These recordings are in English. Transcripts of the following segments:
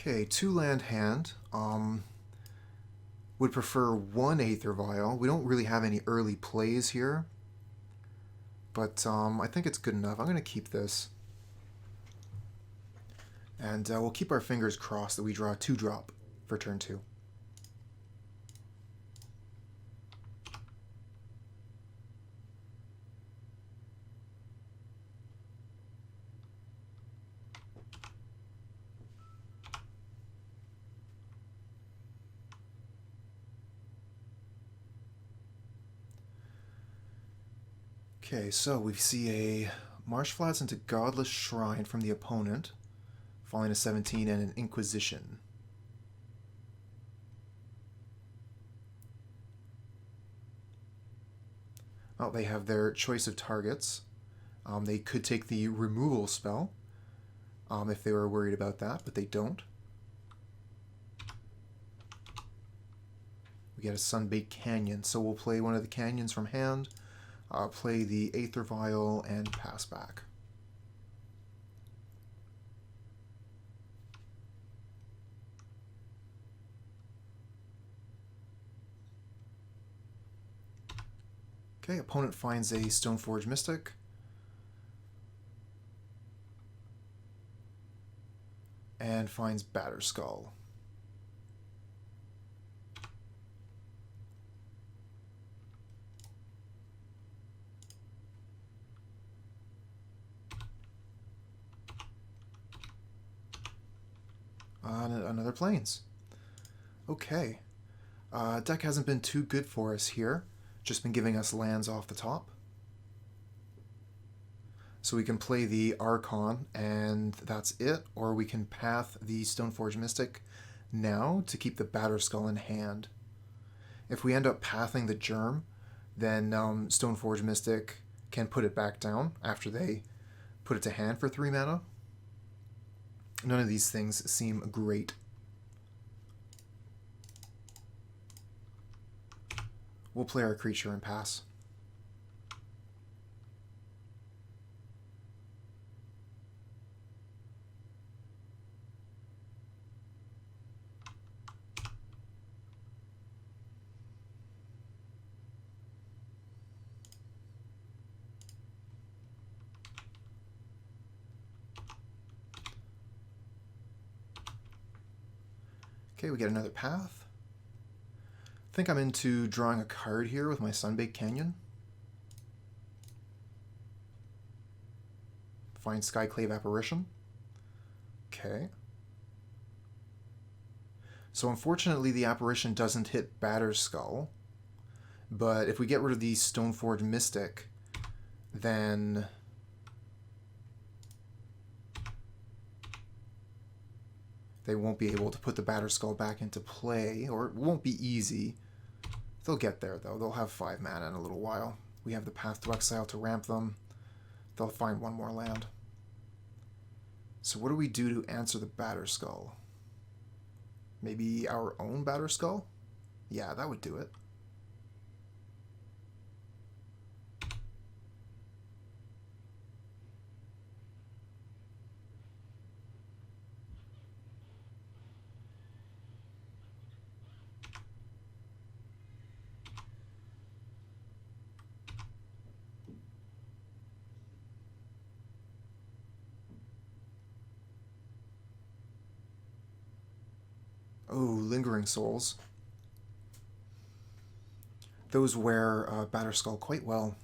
Okay, 2-land hand. Would prefer 1 Aether Vial. We don't really have any early plays here, but I think it's good enough. I'm going to keep this. And we'll keep our fingers crossed that we draw a 2-drop for turn 2. Okay, so we see a Marsh Flats into Godless Shrine from the opponent, falling to 17, and an Inquisition. Well, they have their choice of targets. They could take the removal spell if they were worried about that, but they don't. We get a Sunbaked Canyon, so we'll play one of the canyons from hand, play the Aether Vial, and pass back. Okay, opponent finds a Stoneforge Mystic. And finds Batterskull. Another Plains. Okay. Deck hasn't been too good for us here. Just been giving us lands off the top. So we can play the Archon, and that's it, or we can path the Stoneforge Mystic now to keep the Batterskull in hand. If we end up pathing the Germ, then Stoneforge Mystic can put it back down after they put it to hand for 3 mana. None of these things seem great. We'll play our creature and pass. Okay, we get another path. I think I'm into drawing a card here with my Sunbaked Canyon. Find Skyclave Apparition. Okay. So unfortunately the Apparition doesn't hit Batterskull, but if we get rid of the Stoneforge Mystic, then they won't be able to put the Batterskull back into play, or it won't be easy. They'll get there, though. They'll have 5 mana in a little while. We have the Path to Exile to ramp them. They'll find 1 more land. So what do we do to answer the Batterskull? Maybe our own Batterskull? Yeah, that would do it. Oh, Lingering Souls. Those wear Batterskull quite well.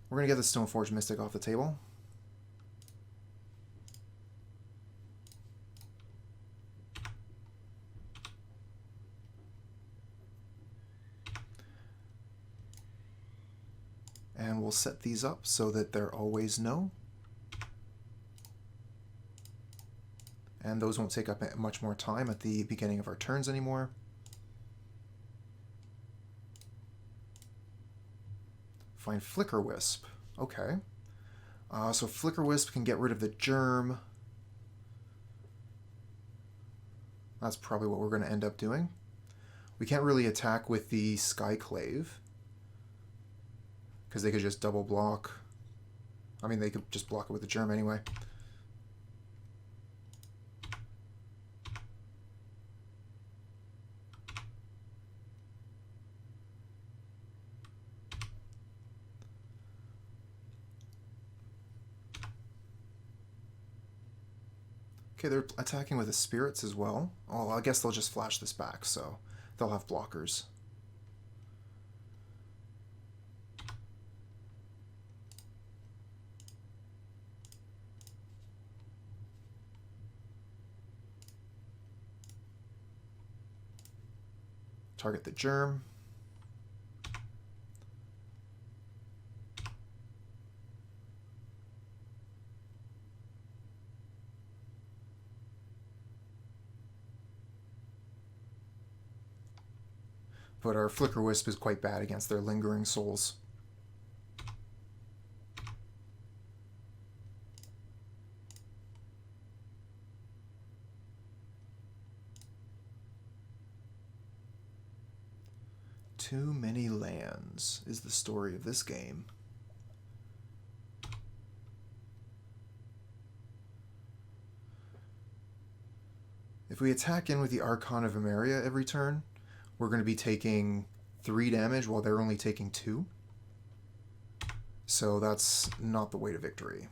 We're going to get the Stoneforge Mystic off the table. And we'll set these up so that they're always no. And those won't take up much more time at the beginning of our turns anymore. Find Flickerwisp. Okay. So Flickerwisp can get rid of the Germ. That's probably what we're going to end up doing. We can't really attack with the Skyclave, because they could just double block. I mean, they could just block it with the Germ anyway. Okay, they're attacking with the spirits as well. Oh, I guess they'll just flash this back, so they'll have blockers. Target the germ. But our Flickerwisp is quite bad against their Lingering Souls. Too many lands is the story of this game. If we attack in with the Archon of Emeria every turn, we're going to be taking 3 damage while they're only taking 2. So that's not the way to victory.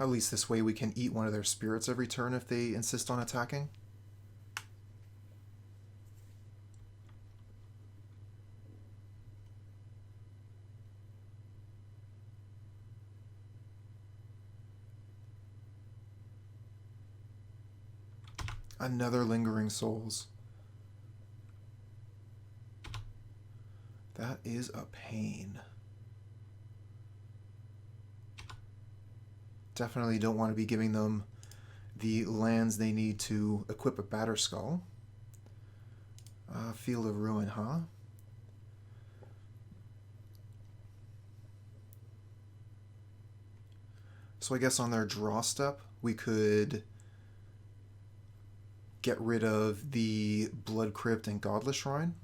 At least this way we can eat one of their spirits every turn if they insist on attacking. Another Lingering Souls. That is a pain. Definitely don't want to be giving them the lands they need to equip a Batterskull. Field of Ruin, huh? So I guess on their draw step, we could get rid of the Blood Crypt and Godless Shrine.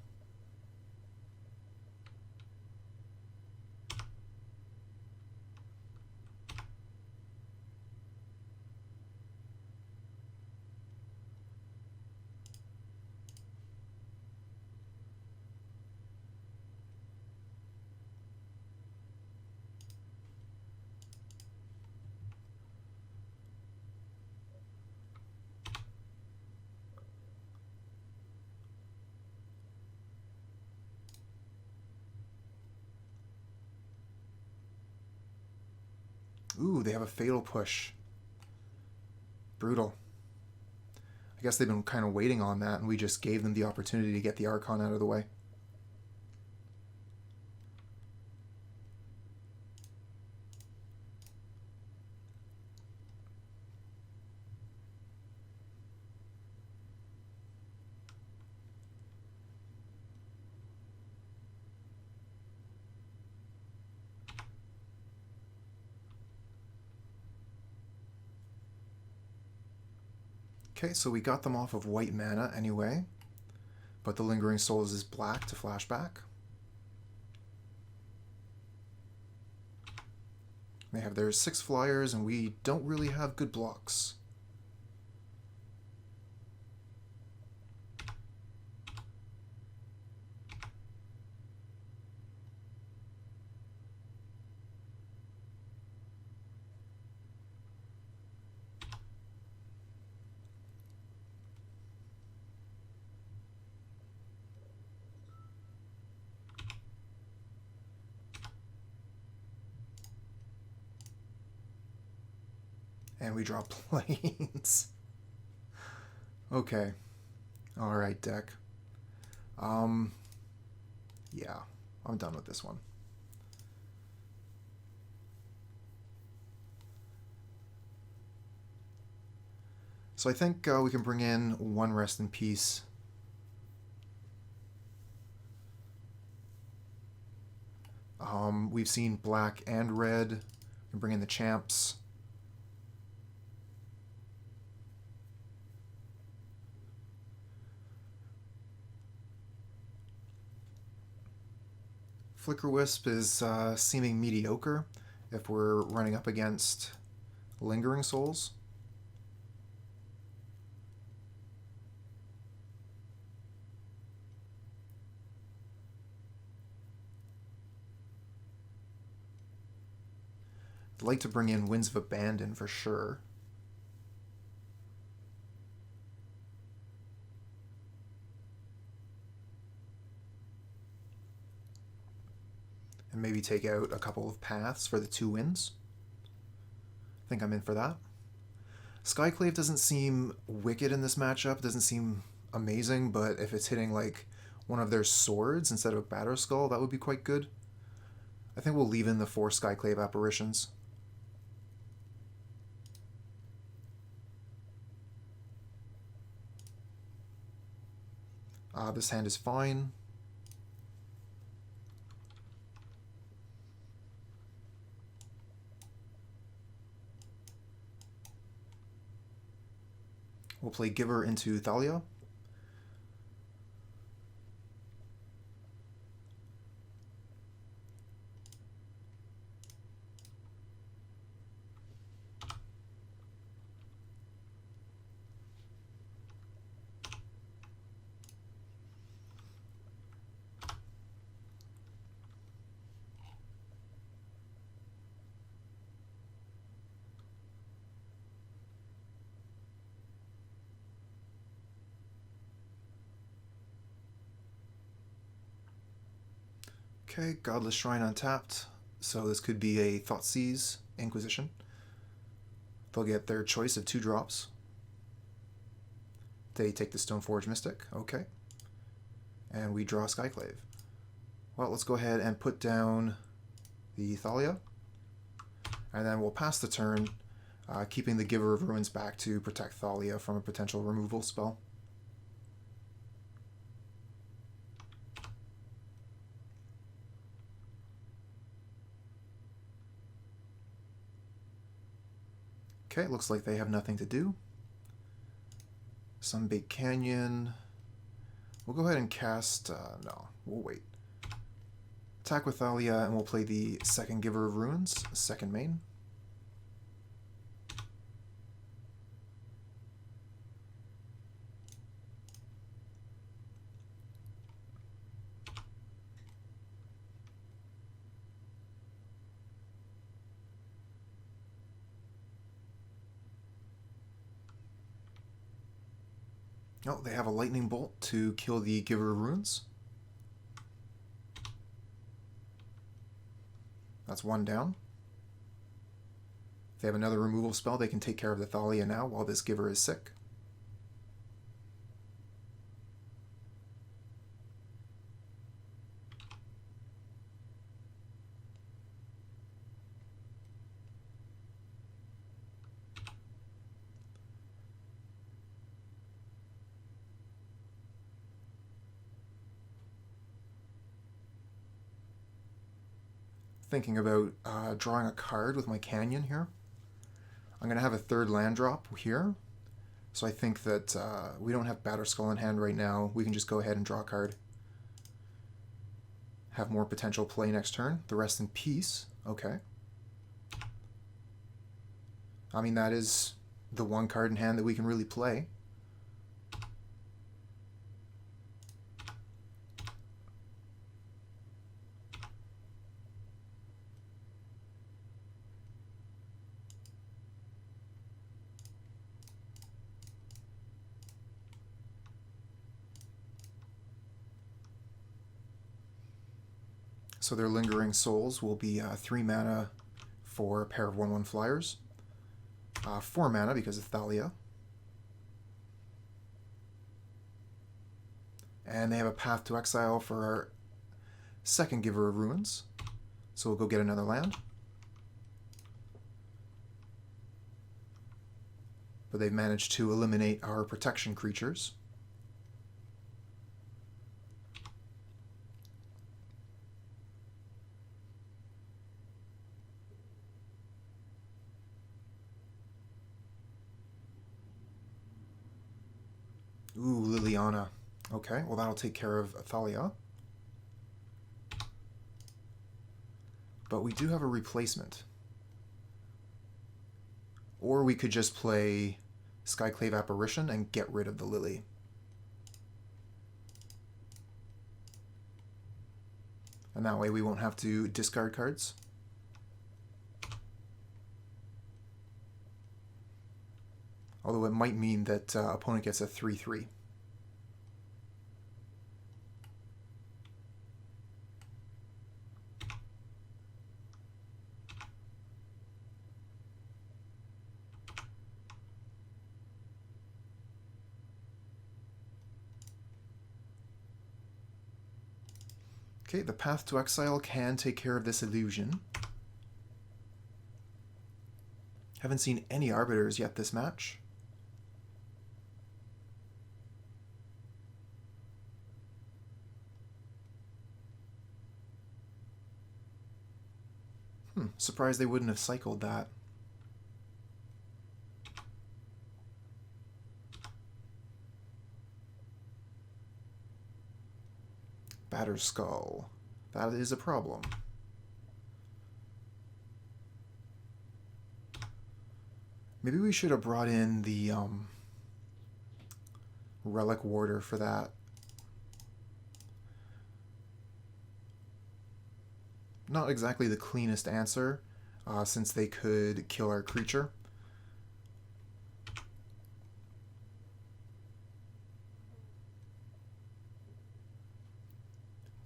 Ooh, they have a Fatal Push. Brutal. I guess they've been kind of waiting on that, and we just gave them the opportunity to get the Archon out of the way. Okay, so we got them off of white mana anyway, but the Lingering Souls is black to flashback. They have their 6 flyers, and we don't really have good blocks. And we draw planes. Okay. Alright, deck. Yeah, I'm done with this one. So I think we can bring in 1 Rest in Peace. We've seen black and red. We can bring in the champs. Flickerwisp is seeming mediocre if we're running up against Lingering Souls. I'd like to bring in Winds of Abandon for sure. And maybe take out a couple of paths for the 2 wins. I think I'm in for that. Skyclave doesn't seem wicked in this matchup, doesn't seem amazing, but if it's hitting like one of their swords instead of Batterskull, that would be quite good. I think we'll leave in the 4 Skyclave Apparitions. This hand is fine. We'll play Giver into Thalia. Okay, Godless Shrine untapped, so this could be a Thoughtseize Inquisition. They'll get their choice of 2 drops. They take the Stoneforge Mystic, okay. And we draw Skyclave. Well, let's go ahead and put down the Thalia. And then we'll pass the turn, keeping the Giver of Ruins back to protect Thalia from a potential removal spell. Okay, looks like they have nothing to do. Sunbaked Canyon. We'll go ahead and cast... no, we'll wait. Attack with Thalia, and we'll play the 2nd Giver of Ruins, 2nd main. Oh, they have a Lightning Bolt to kill the Giver of Runes. That's 1 down. If they have another removal spell, they can take care of the Thalia now while this Giver is sick. Thinking about drawing a card with my Canyon here. I'm going to have a 3rd land drop here. So I think that we don't have Batterskull in hand right now. We can just go ahead and draw a card. Have more potential play next turn. The Rest in Peace. Okay. I mean, that is the 1 card in hand that we can really play. So their Lingering Souls will be 3 mana for a pair of 1/1 flyers. 4 mana because of Thalia. And they have a Path to Exile for our 2nd Giver of Ruins. So we'll go get another land. But they've managed to eliminate our protection creatures. Ooh, Liliana. Okay, well that'll take care of Thalia. But we do have a replacement. Or we could just play Skyclave Apparition and get rid of the Lily. And that way we won't have to discard cards. Although it might mean that opponent gets a 3/3. Okay, the Path to Exile can take care of this illusion. Haven't seen any Arbiters yet this match. Surprised they wouldn't have cycled that. Batterskull. That is a problem. Maybe we should have brought in the Relic-Warder for that. Not exactly the cleanest answer, since they could kill our creature.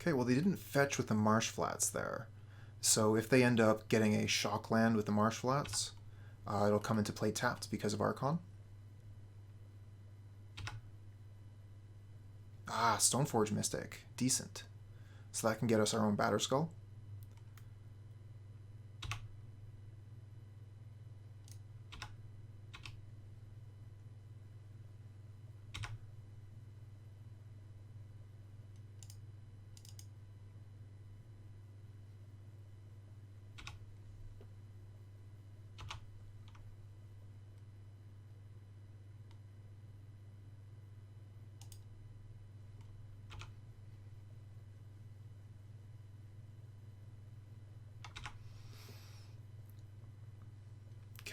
Okay, well they didn't fetch with the Marsh Flats there. So if they end up getting a shock land with the Marsh Flats, it'll come into play tapped because of Archon. Ah, Stoneforge Mystic. Decent. So that can get us our own Batterskull.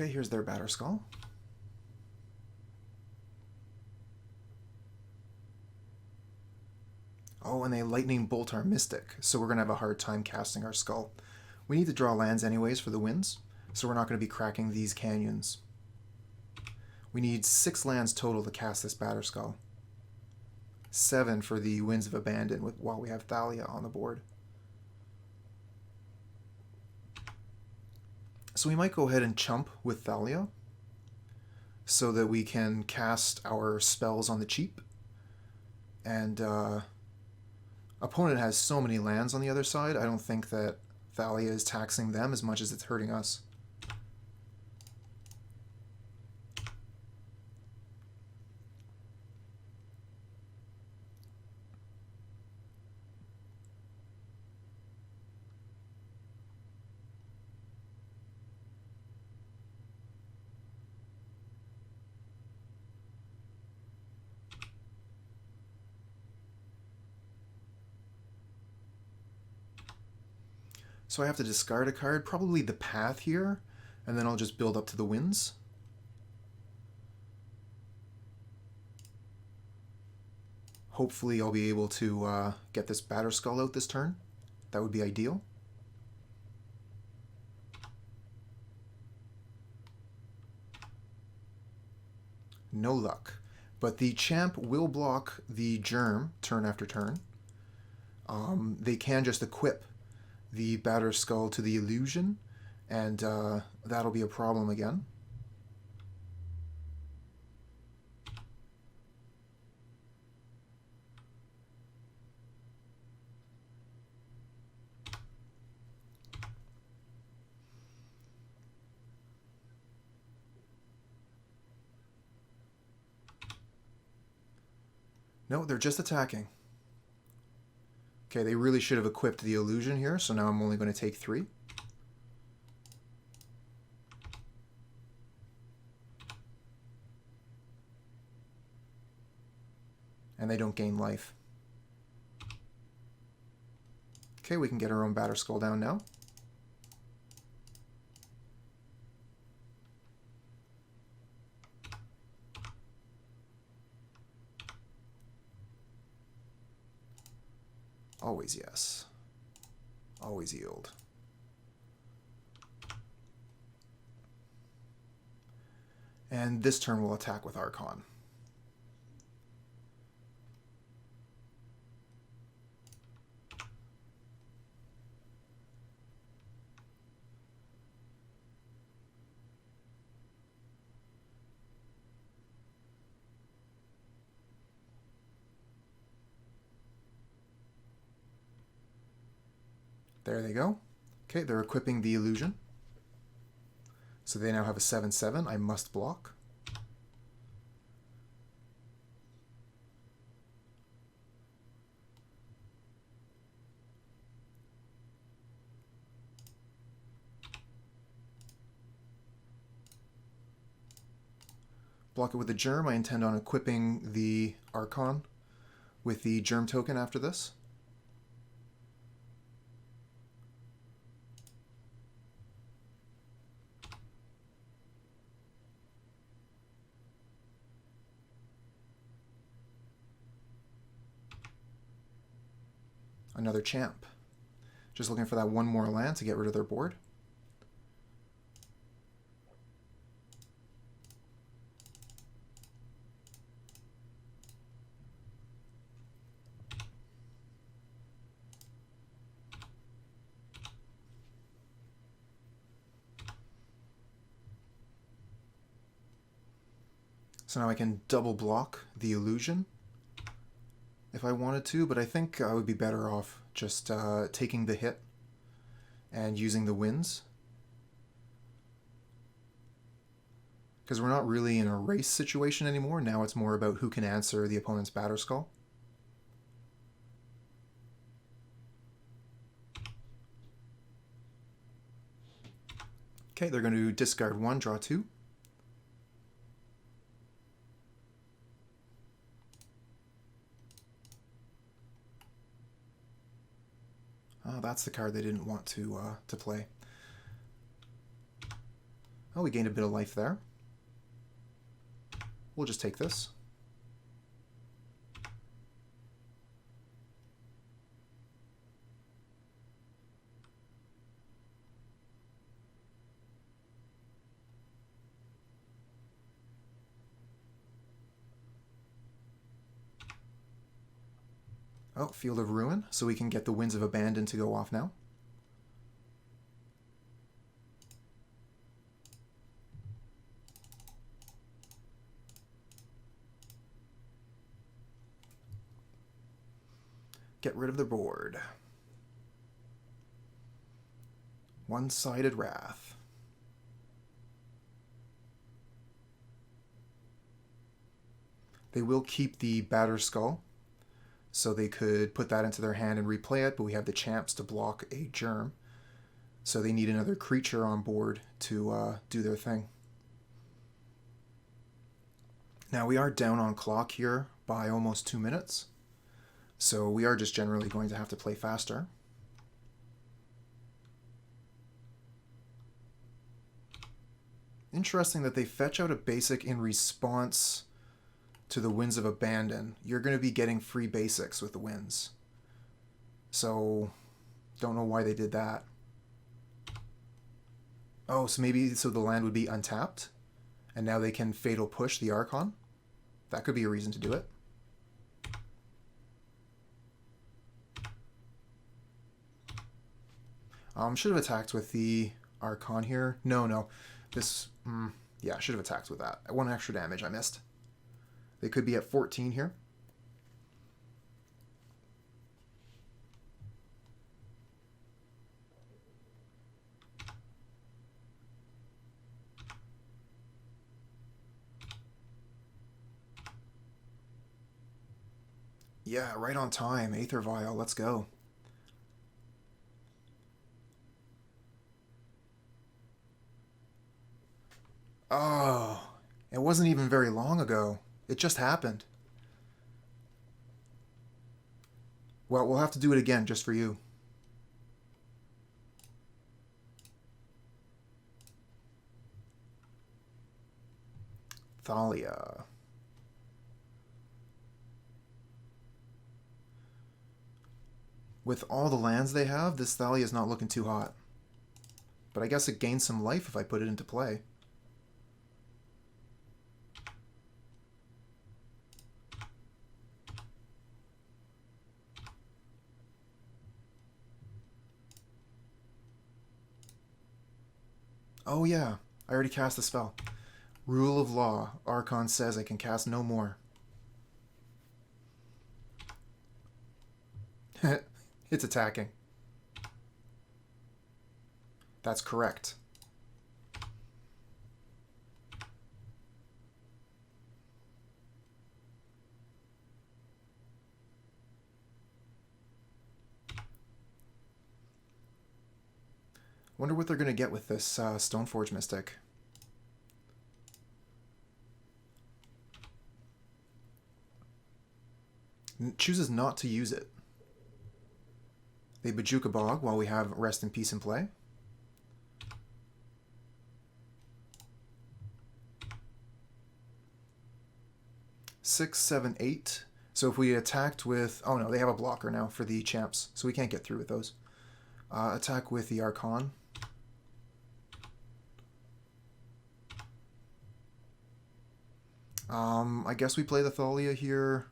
Okay, here's their Batterskull. Oh, and they lightning bolt our Mystic, so we're going to have a hard time casting our Skull. We need to draw lands anyways for the wins, so we're not going to be cracking these canyons. We need 6 lands total to cast this Batterskull. 7 for the Winds of Abandon while we have Thalia on the board. So we might go ahead and chump with Thalia so that we can cast our spells on the cheap. And opponent has so many lands on the other side, I don't think that Thalia is taxing them as much as it's hurting us. So I have to discard a card, probably the Path here, and then I'll just build up to the Winds. Hopefully I'll be able to get this Batterskull out this turn. That would be ideal. No luck. But the Champ will block the Germ turn after turn. They can just equip the Batterskull to the illusion, and that'll be a problem again. No, they're just attacking. Okay, they really should have equipped the illusion here, so now I'm only going to take 3. And they don't gain life. Okay, we can get our own Batterskull down now. Always yes. Always yield. And this turn we'll attack with Archon. There they go. Okay, they're equipping the illusion. So they now have a 7/7. I must block. Block it with the Germ. I intend on equipping the Archon with the Germ token after this. Another champ. Just looking for that one more land to get rid of their board. So now I can double block the illusion if I wanted to, but I think I would be better off just taking the hit and using the wins. Because we're not really in a race situation anymore. Now it's more about who can answer the opponent's Batterskull. Okay, they're going to discard 1, draw 2. Oh, that's the card they didn't want to play. Oh, we gained a bit of life there. We'll just take this. Oh, Field of Ruin, so we can get the Winds of Abandon to go off now. Get rid of the board. One-sided Wrath. They will keep the Batterskull, so they could put that into their hand and replay it, but we have the champs to block a Germ. So they need another creature on board to do their thing. Now we are down on clock here by almost 2 minutes. So we are just generally going to have to play faster. Interesting that they fetch out a basic in response to the Winds of Abandon. You're going to be getting free basics with the Winds. So, don't know why they did that. Oh, so maybe so the land would be untapped, and now they can Fatal Push the Archon? That could be a reason to do it. Should have attacked with the Archon here. No. This, yeah, I should have attacked with that. 1 extra damage I missed. They could be at 14 here. Yeah, right on time. Aether Vial, let's go. Oh, it wasn't even very long ago. It just happened. Well, we'll have to do it again just for you. Thalia. With all the lands they have, this Thalia is not looking too hot. But I guess it gains some life if I put it into play. Oh yeah, I already cast the spell. Rule of Law. Archon says I can cast no more. It's attacking. That's correct. Wonder what they're going to get with this Stoneforge Mystic. Chooses not to use it. They Bajuka Bog while we have Rest in Peace in play. Six, seven, eight. So if we attacked with... Oh no, they have a blocker now for the champs, so we can't get through with those. Attack with the Archon. I guess we play the Thalia here.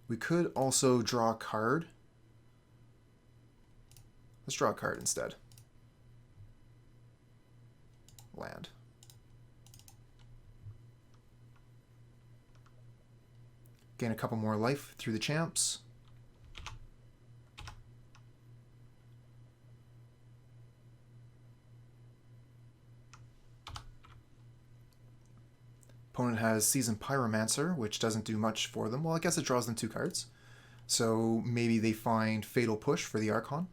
We could also draw a card. Let's draw a card instead. Land. Gain a couple more life through the champs. Opponent has Seasoned Pyromancer, which doesn't do much for them. Well, I guess it draws them 2 cards. So maybe they find Fatal Push for the Archon.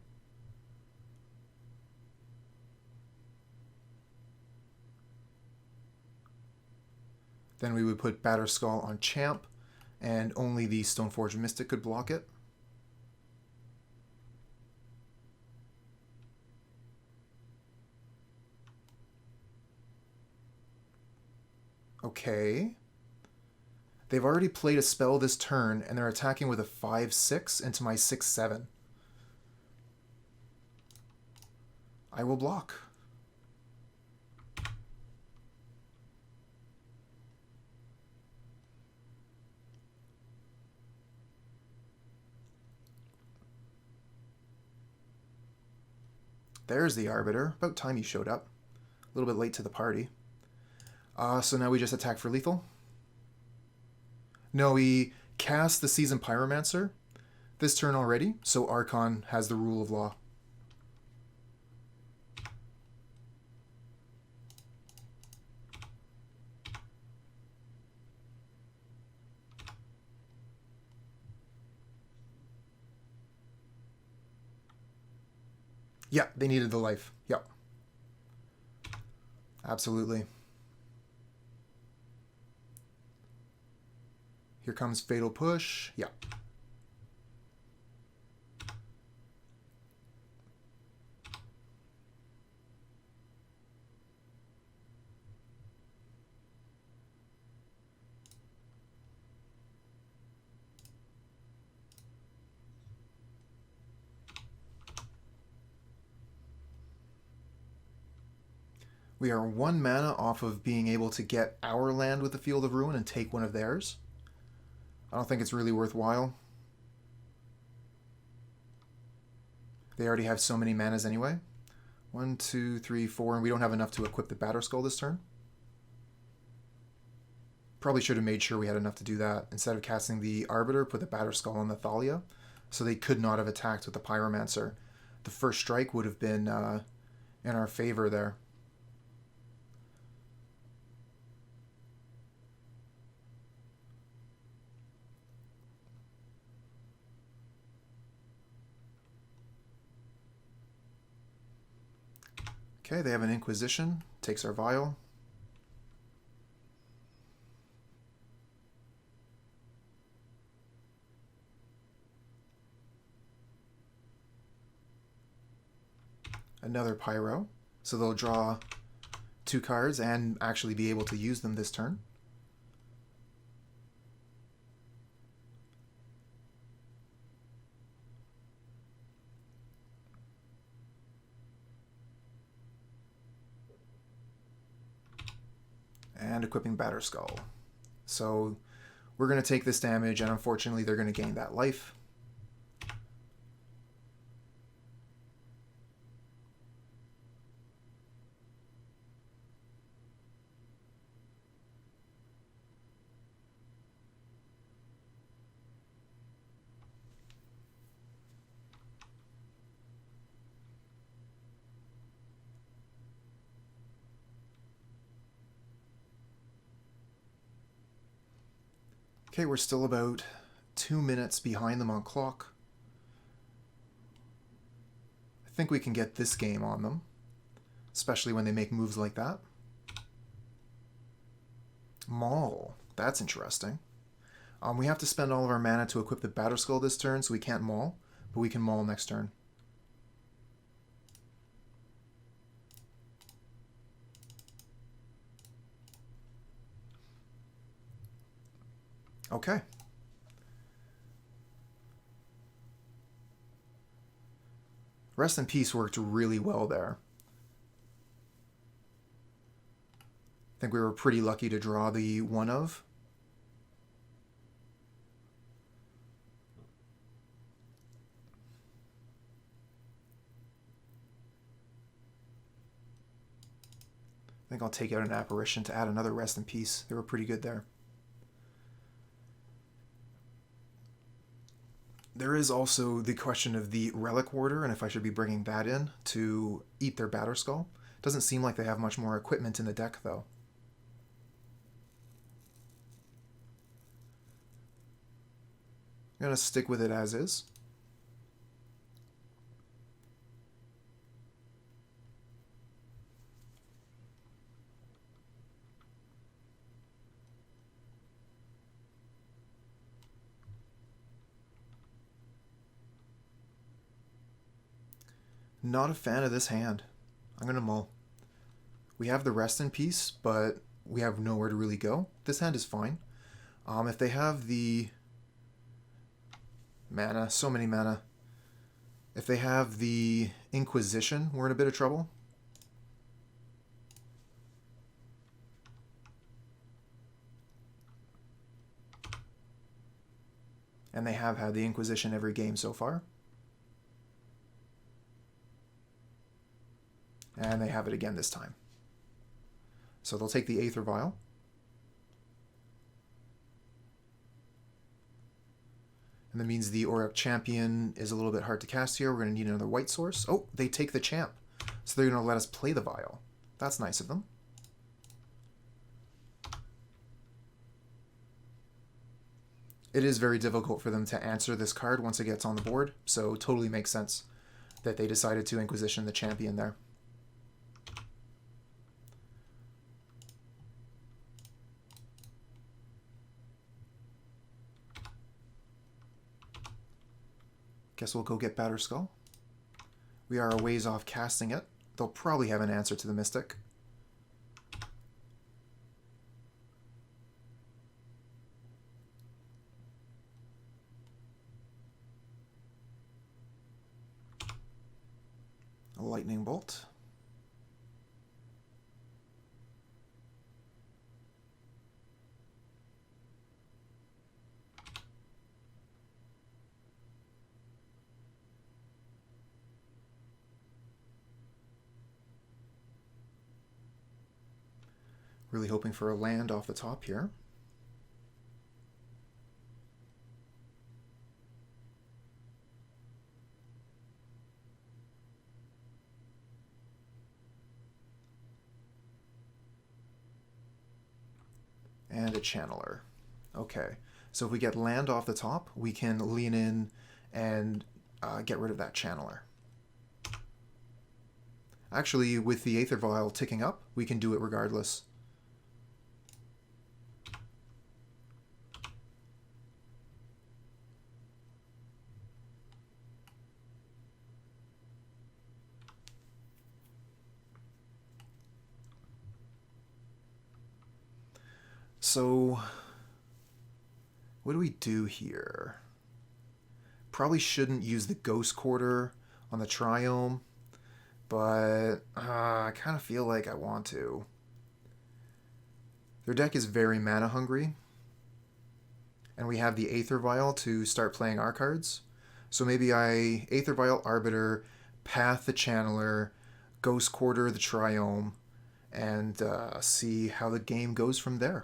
Then we would put Batterskull on Champ, and only the Stoneforge Mystic could block it. Okay. They've already played a spell this turn, and they're attacking with a 5/6 into my 6/7. I will block. There's the Arbiter. About time he showed up. A little bit late to the party. So now we just attack for lethal. No, he cast the Seasoned Pyromancer this turn already, so Archon has the Rule of Law. Yeah, they needed the life. Yep. Absolutely. Here comes Fatal Push. Yeah. We are 1 mana off of being able to get our land with the Field of Ruin and take one of theirs. I don't think it's really worthwhile. They already have so many manas anyway. 1, 2, 3, 4, and we don't have enough to equip the Batterskull this turn. Probably should have made sure we had enough to do that. Instead of casting the Arbiter, put the Batterskull on the Thalia, so they could not have attacked with the Pyromancer. The first strike would have been in our favor there. Okay, they have an Inquisition. Takes our Vial. Another Pyro. So they'll draw 2 cards and actually be able to use them this turn. And equipping Batterskull. So we're going to take this damage, and unfortunately they're going to gain that life. Okay, we're still about 2 minutes behind them on clock. I think we can get this game on them, especially when they make moves like that. Maul. That's interesting. We have to spend all of our mana to equip the Batterskull this turn, so we can't Maul, but we can Maul next turn. Okay. Rest in Peace worked really well there. I think we were pretty lucky to draw the one of. I think I'll take out an Apparition to add another Rest in Peace. They were pretty good there. There is also the question of the Relic-Warder and if I should be bringing that in to eat their Batterskull. Doesn't seem like they have much more equipment in the deck, though. I'm going to stick with it as is. Not a fan of this hand. I'm going to mull. We have the Rest in Peace, but we have nowhere to really go. This hand is fine. If they have the mana, so many mana. If they have the Inquisition, we're in a bit of trouble. And they have had the Inquisition every game so far. And they have it again this time. So they'll take the Aether Vial. And that means the Auriok Champion is a little bit hard to cast here. We're going to need another white source. Oh, they take the Champ. So they're going to let us play the Vial. That's nice of them. It is very difficult for them to answer this card once it gets on the board. So it totally makes sense that they decided to Inquisition the Champion there. Guess we'll go get Batterskull. We are a ways off casting it. They'll probably have an answer to the Mystic. A Lightning Bolt. Really hoping for a land off the top here. And a Channeler. Okay, so if we get land off the top, we can lean in and get rid of that Channeler. Actually, with the Aether Vial ticking up, we can do it regardless. So, what do we do here? Probably shouldn't use the Ghost Quarter on the Triome, but I kind of feel like I want to. Their deck is very mana hungry, and we have the Aether Vial to start playing our cards. So maybe I Aether Vial Arbiter, Path the Channeler, Ghost Quarter the Triome, and see how the game goes from there.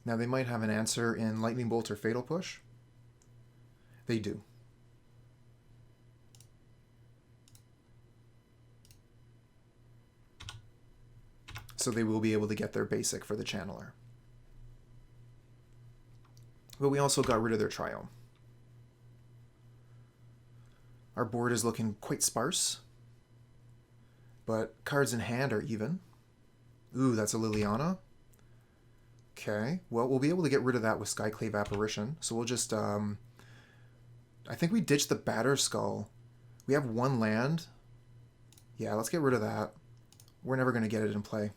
Now they might have an answer in Lightning Bolt or Fatal Push. They do. So they will be able to get their basic for the Channeler. But we also got rid of their Triome. Our board is looking quite sparse, but cards in hand are even. Ooh, that's a Liliana. Okay, well, we'll be able to get rid of that with Skyclave Apparition. So we'll just, I think we ditched the Batterskull. We have one land. Yeah, let's get rid of that. We're never going to get it in play.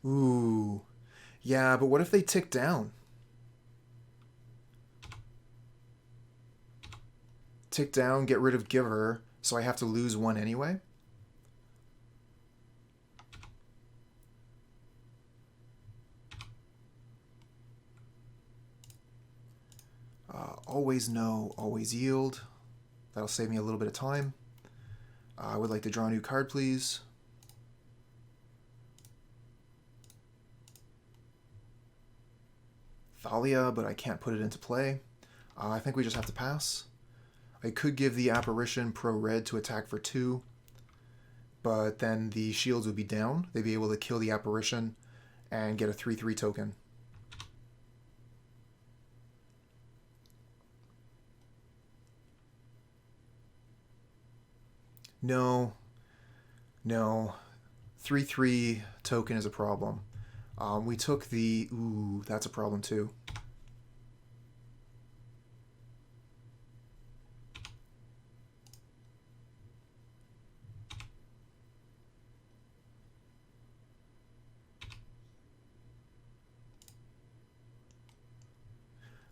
Ooh. Yeah, but what if they tick down? Tick down, get rid of Giver, so I have to lose one anyway? Always no, always yield. That'll save me a little bit of time. I would like to draw a new card, please. Thalia, but I can't put it into play. I think we just have to pass. I could give the Apparition pro red to attack for 2, but then the shields would be down. They'd be able to kill the Apparition and get a 3/3 token. No. 3/3 token is a problem. We took the... Ooh, that's a problem too.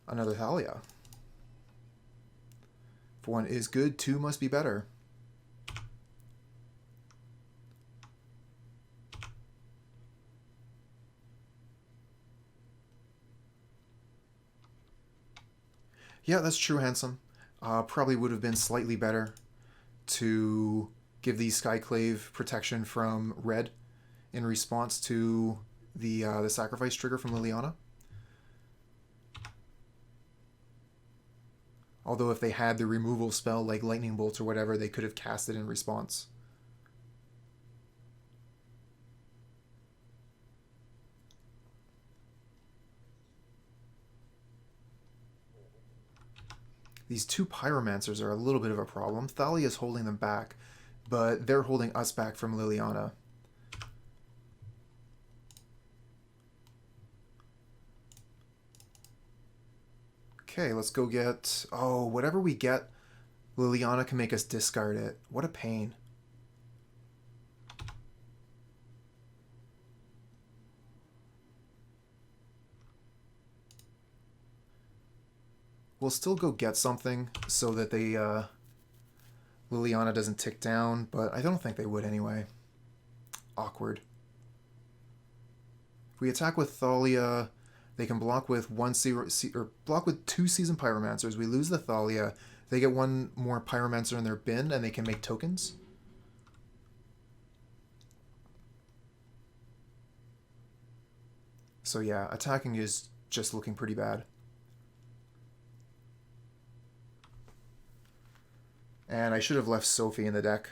Another Thalia. If one is good, 2 must be better. Yeah, that's true, Handsome. Probably would have been slightly better to give the Skyclave protection from red in response to the sacrifice trigger from Liliana. Although if they had the removal spell like Lightning Bolt or whatever, they could have cast it in response. These 2 Pyromancers are a little bit of a problem. Thalia is holding them back, but they're holding us back from Liliana. Okay, let's go get... Oh, whatever we get, Liliana can make us discard it. What a pain. We'll still go get something so that they Liliana doesn't tick down, but I don't think they would anyway. Awkward. If we attack with Thalia, they can block with block with 2 Seasoned Pyromancers. We lose the Thalia. They get 1 more Pyromancer in their bin, and they can make tokens. So yeah, attacking is just looking pretty bad. And I should have left Sophie in the deck.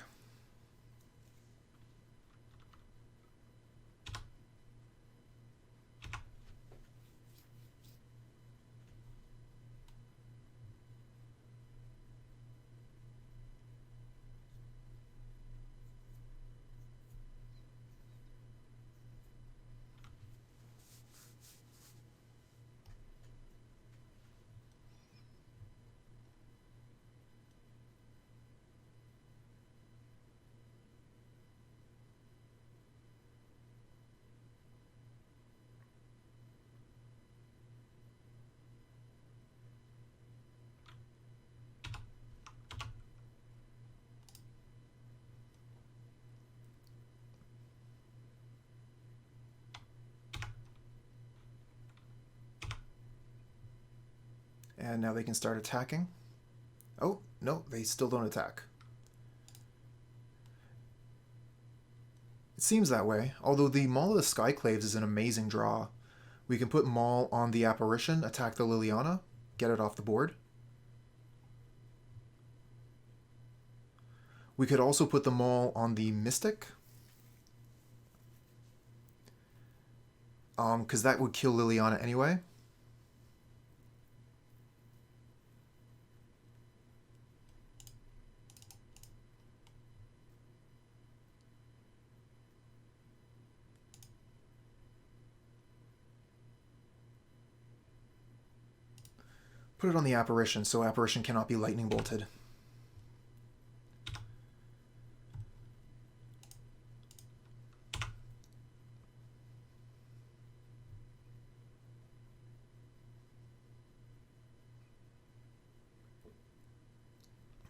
And now they can start attacking. Oh, no, they still don't attack. It seems that way, although the Maul of the Skyclaves is an amazing draw. We can put Maul on the Apparition, attack the Liliana, get it off the board. We could also put the Maul on the Mystic, because that would kill Liliana anyway. Put it on the Apparition, so Apparition cannot be lightning bolted.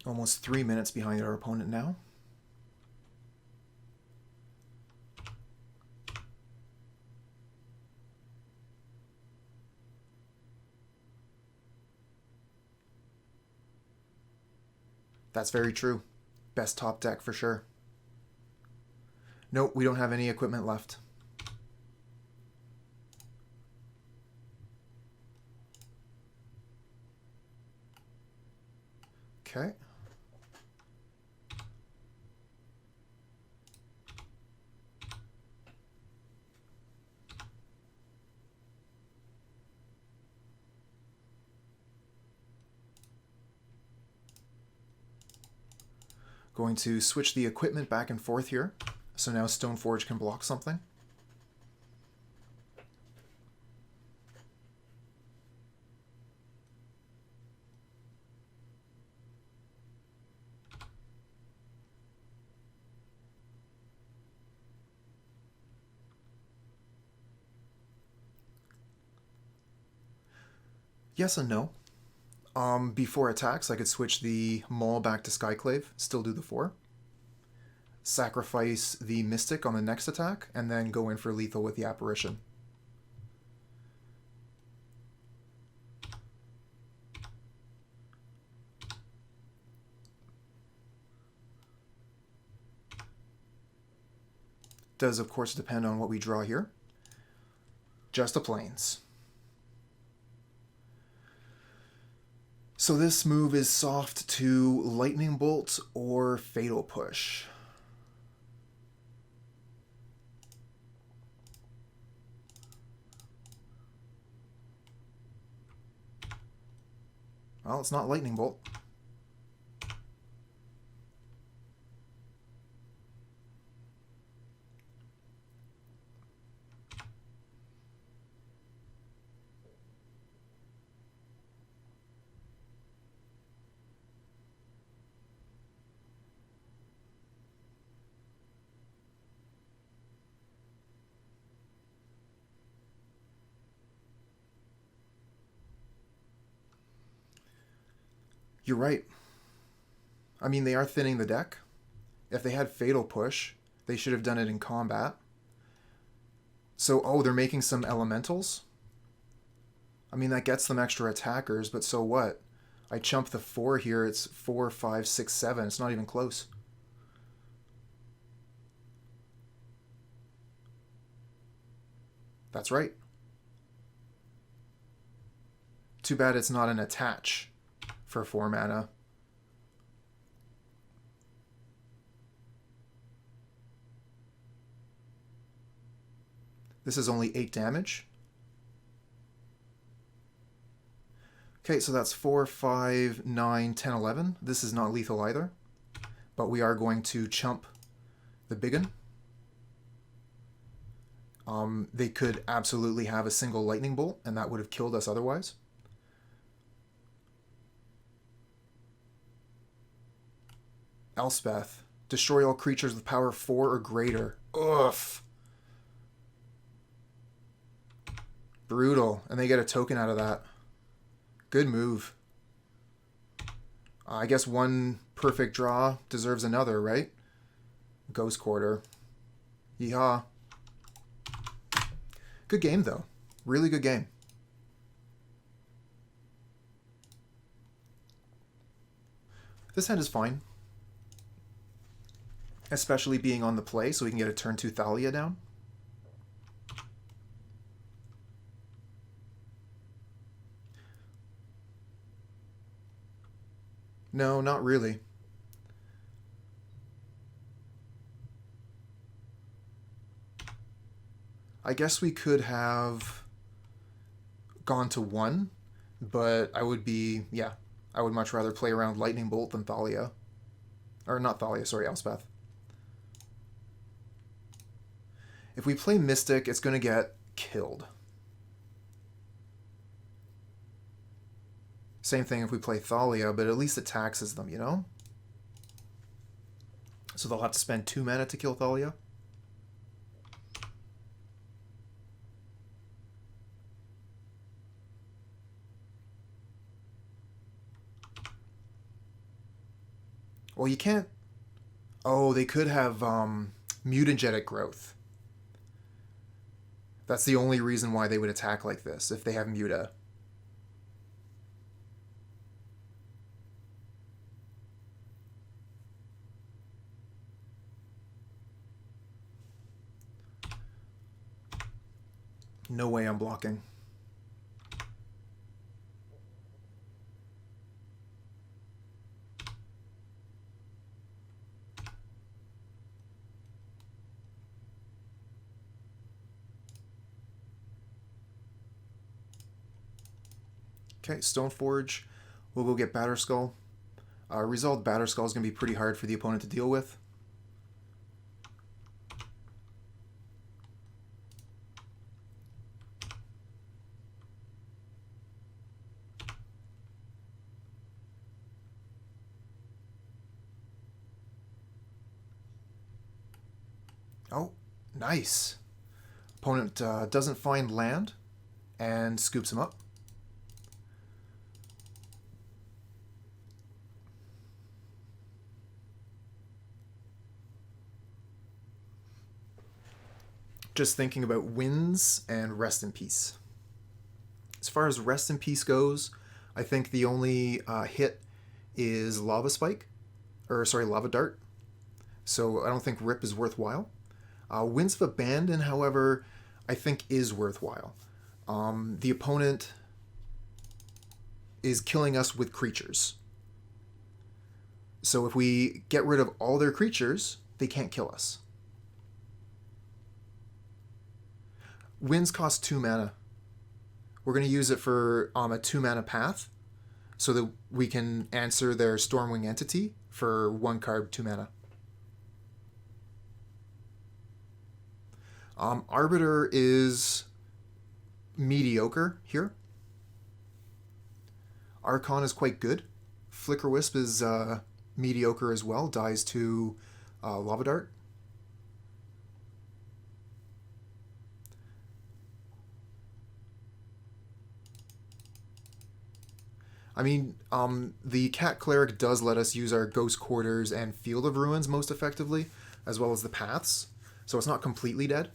Almost 3 minutes behind our opponent now. That's very true. Best top deck for sure. Nope, we don't have any equipment left. Okay. Going to switch the equipment back and forth here. So now Stoneforge can block something. Yes and no. Before attacks, I could switch the Maul back to Skyclave, still do the 4. Sacrifice the Mystic on the next attack, and then go in for lethal with the Apparition. Does, of course, depend on what we draw here. Just a Plains. So this move is soft to Lightning Bolt or Fatal Push. Well, it's not Lightning Bolt. You're right. I mean, they are thinning the deck. If they had Fatal Push, they should have done it in combat. So, oh, they're making some elementals? I mean, that gets them extra attackers, but so what? I chump the 4 here, it's 4, 5, 6, 7. It's not even close. That's right. Too bad it's not an attach for 4 mana. This is only 8 damage. Okay, so that's 4, 5, 9, 10, 11. This is not lethal either, but we are going to chump the biggin. They could absolutely have a single lightning bolt, and that would have killed us otherwise. Elspeth. Destroy all creatures with power 4 or greater. Oof. Brutal. And they get a token out of that. Good move. I guess one perfect draw deserves another, right? Ghost Quarter. Yeehaw. Good game, though. Really good game. This hand is fine. Especially being on the play, so we can get a turn 2 Thalia down. No, not really. I guess we could have gone to 1, but I would I would much rather play around Lightning Bolt than Thalia. Or not Thalia, sorry, Elspeth. If we play Mystic, it's going to get killed. Same thing if we play Thalia, but at least it taxes them, you know? So they'll have to spend 2 mana to kill Thalia. Well, you can't... Oh, they could have mutagenic growth. That's the only reason why they would attack like this, if they have Muta. No way I'm blocking. Okay, Stoneforge. We'll go get Batterskull. Resolved Batterskull is going to be pretty hard for the opponent to deal with. Oh, nice. Opponent doesn't find land and scoops him up. Just thinking about wins and rest in peace. As far as rest in peace goes, I think the only hit is Lava Spike, or sorry, Lava Dart. So I don't think Rip is worthwhile. Winds of Abandon, however, I think is worthwhile. The opponent is killing us with creatures. So if we get rid of all their creatures, they can't kill us. Winds cost 2 mana. We're going to use it for a 2 mana path so that we can answer their Stormwing Entity for 1 card, 2 mana. Arbiter is mediocre here. Archon is quite good. Flickerwisp is mediocre as well, dies to Lava Dart. I mean, the Cat Cleric does let us use our Ghost Quarters and Field of Ruins most effectively, as well as the Paths, so it's not completely dead,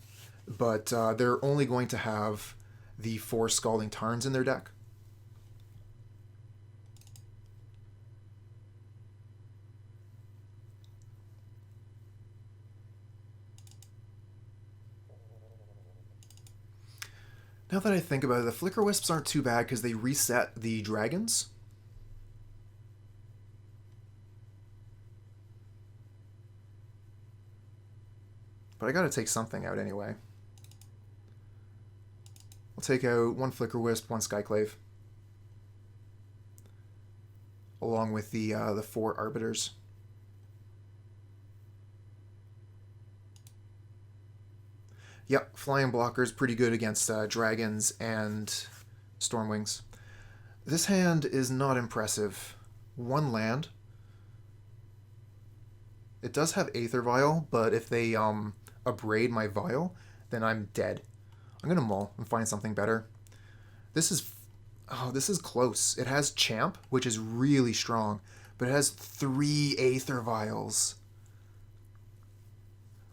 but they're only going to have the 4 Scalding Tarns in their deck. Now that I think about it, the Flickerwisps aren't too bad because they reset the dragons. But I gotta take something out anyway. I'll take out 1 Flickerwisp, 1 Skyclave. Along with the 4 Arbiters. Yep, Flying Blocker is pretty good against dragons and Stormwings. This hand is not impressive. 1 land. It does have Aether Vial, but if they abrade my Vial, then I'm dead. I'm gonna Maul and find something better. This is close. It has Champ, which is really strong, but it has 3 Aether Vials.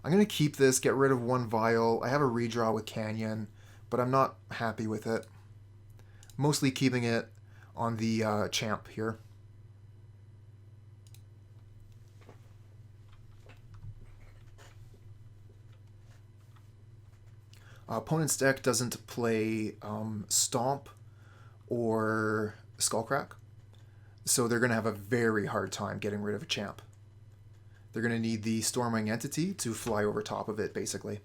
I'm going to keep this, get rid of 1 Vial. I have a redraw with Canyon, but I'm not happy with it. Mostly keeping it on the Champ here. Opponent's deck doesn't play Stomp or Skullcrack, so they're going to have a very hard time getting rid of a champ. They're going to need the Stormwing Entity to fly over top of it, basically.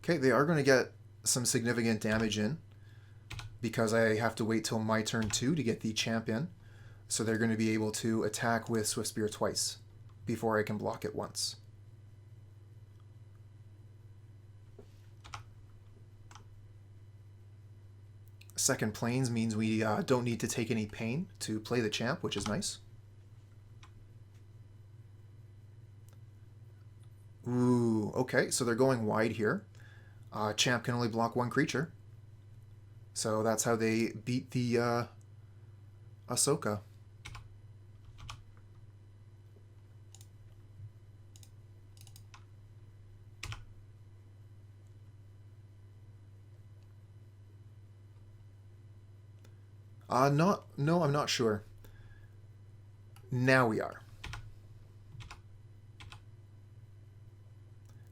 Okay, they are going to get some significant damage in, because I have to wait till my turn 2 to get the champion, so they're going to be able to attack with Swift Spear twice before I can block it once. Second Plains means we don't need to take any pain to play the champ, which is nice. Ooh, okay, so they're going wide here. Champ can only block one creature. So that's how they beat the Ahsoka. No, I'm not sure. Now we are.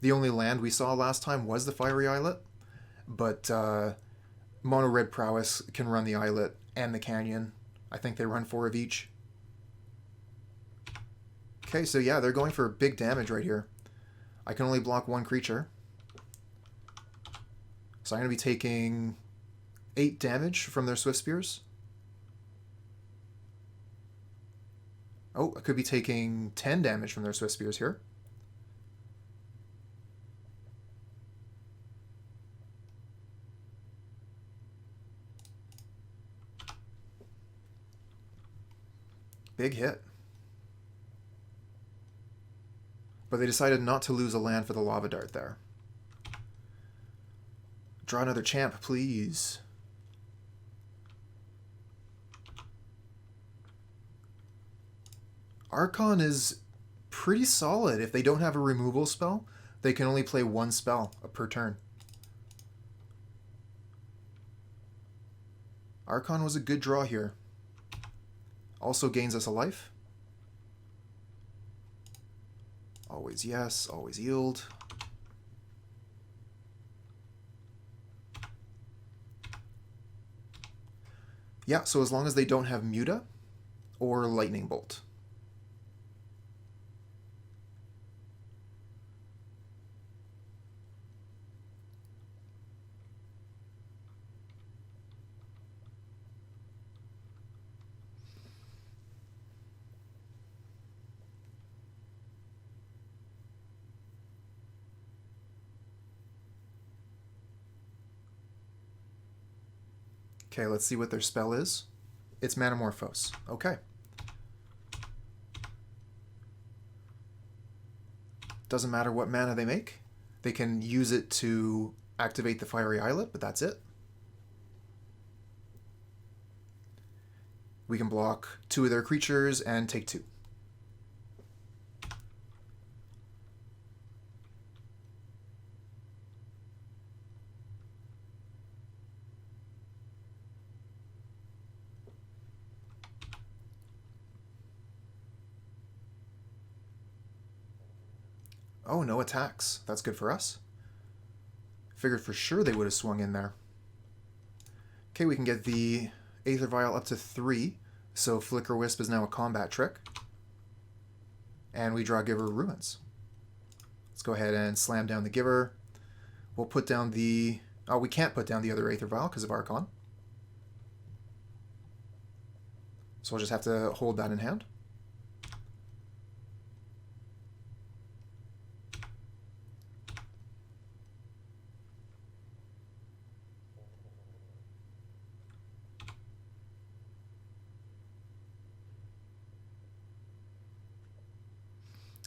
The only land we saw last time was the Fiery Islet, but Mono Red Prowess can run the Islet and the Canyon. I think they run 4 of each. Okay, so yeah, they're going for big damage right here. I can only block one creature. So I'm going to be taking 8 damage from their Swift Spears. Oh, I could be taking 10 damage from their Swift Spears here. Big hit. But they decided not to lose a land for the Lava Dart there. Draw another champ, please. Archon is pretty solid. If they don't have a removal spell, they can only play 1 spell per turn. Archon was a good draw here. Also gains us a life. Always yes, always yield. Yeah, so as long as they don't have Muta or Lightning Bolt. Okay, let's see what their spell is. It's Manamorphose. Okay. Doesn't matter what mana they make. They can use it to activate the Fiery Islet, but that's it. We can block 2 of their creatures and take 2. Oh, no attacks. That's good for us. Figured for sure they would have swung in there. Okay, we can get the Aether Vial up to 3, so Flickerwisp is now a combat trick. And we draw Giver of Ruins. Let's go ahead and slam down the Giver. We'll put down the... Oh, we can't put down the other Aether Vial because of Archon. So we'll just have to hold that in hand.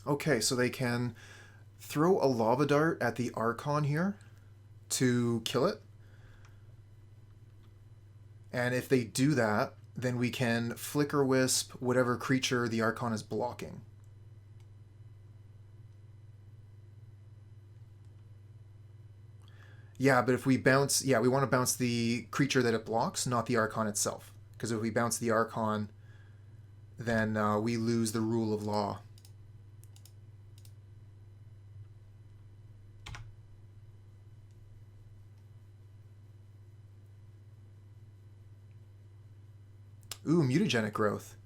Okay, so they can throw a Lava Dart at the Archon here to kill it. And if they do that, then we can Flickerwisp whatever creature the Archon is blocking. Yeah, but if we bounce... Yeah, we want to bounce the creature that it blocks, not the Archon itself. Because if we bounce the Archon, then we lose the Rule of Law. Ooh, mutagenic growth.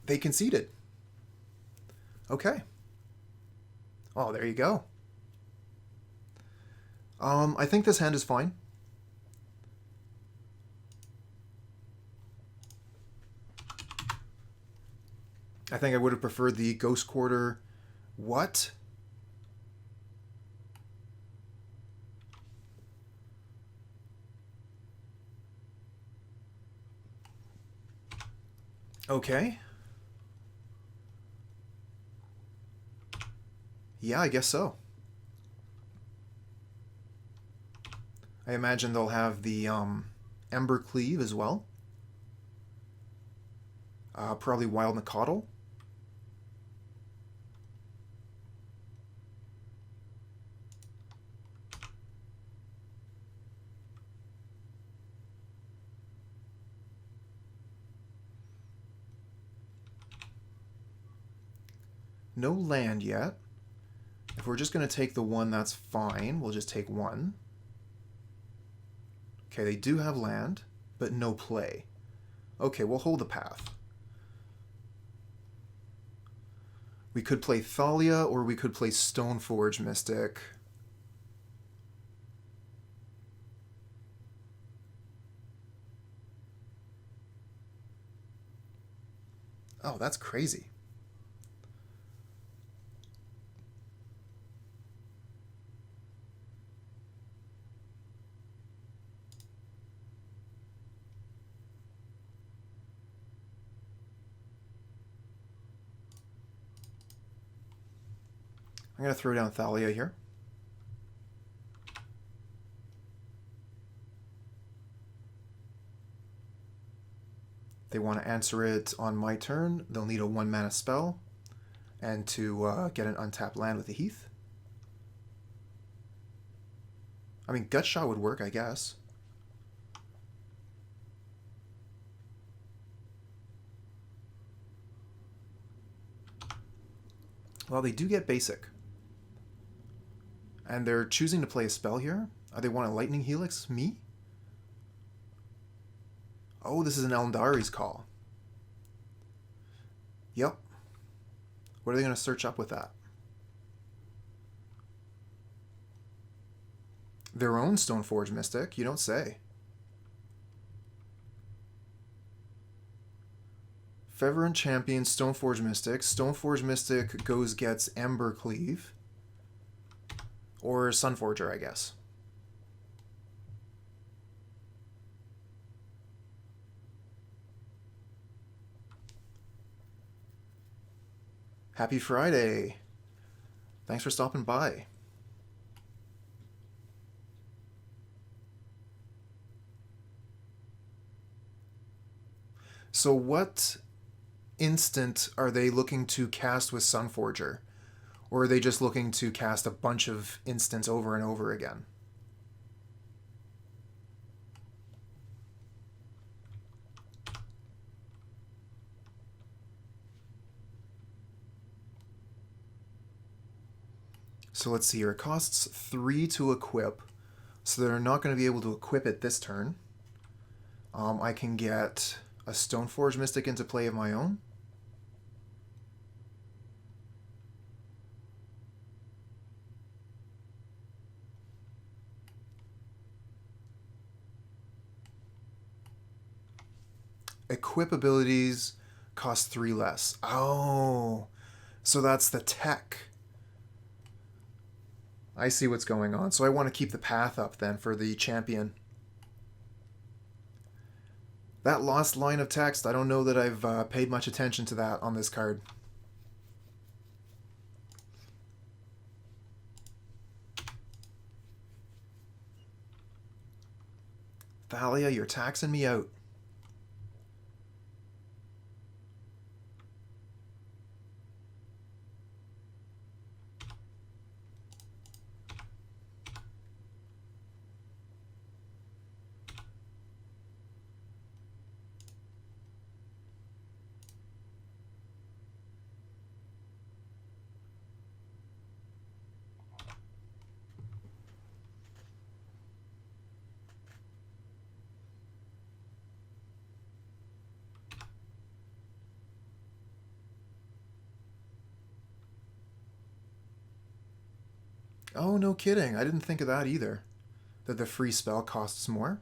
They conceded. Okay. Oh, there you go. I think this hand is fine. I think I would have preferred the Ghost Quarter. What? Okay. Yeah, I guess so. I imagine they'll have the Ember Cleave as well. Probably Wild Nacatl. No land yet. If we're just going to take the one, that's fine. We'll just take one. Okay, they do have land, but no play. Okay, we'll hold the path. We could play Thalia, or we could play Stoneforge Mystic. Oh, that's crazy. I'm going to throw down Thalia here. They want to answer it on my turn. They'll need a 1-mana spell and to get an untapped land with the Heath. I mean, Gut Shot would work, I guess. Well, they do get basic. And they're choosing to play a spell here. They want a Lightning Helix? Me? Oh, this is an Elendari's Call. Yep. What are they going to search up with that? Their own Stoneforge Mystic? You don't say. Fhyrexian Champion, Stoneforge Mystic. Stoneforge Mystic gets Ember Cleave. Or Sunforger, I guess. Happy Friday. Thanks for stopping by. So what instant are they looking to cast with Sunforger? Or are they just looking to cast a bunch of instants over and over again? So let's see here. It costs 3 to equip. So they're not going to be able to equip it this turn. I can get a Stoneforge Mystic into play of my own. Equip abilities cost 3 less. Oh, so that's the tech. I see what's going on. So I want to keep the path up then for the champion. That lost line of text, I don't know that I've paid much attention to that on this card. Thalia, you're taxing me out. Oh, no kidding. I didn't think of that either. That the free spell costs more.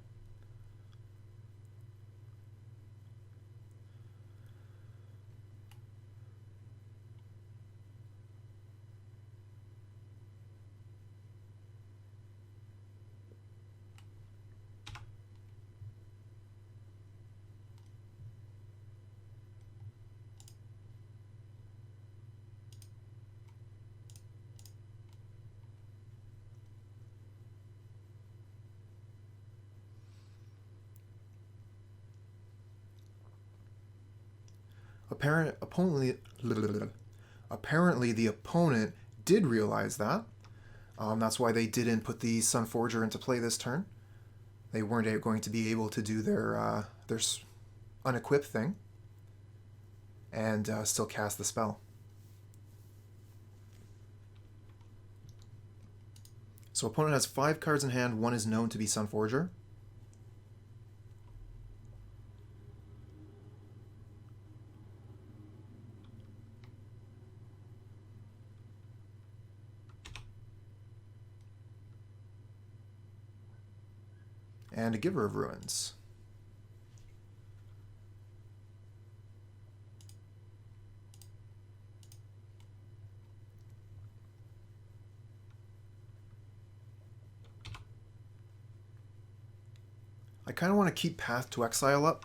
Apparently the opponent did realize that. That's why they didn't put the Sunforger into play this turn. They weren't going to be able to do their unequip thing and still cast the spell. So opponent has 5 cards in hand. One is known to be Sunforger. And a Giver of Ruins. I kind of want to keep Path to Exile up.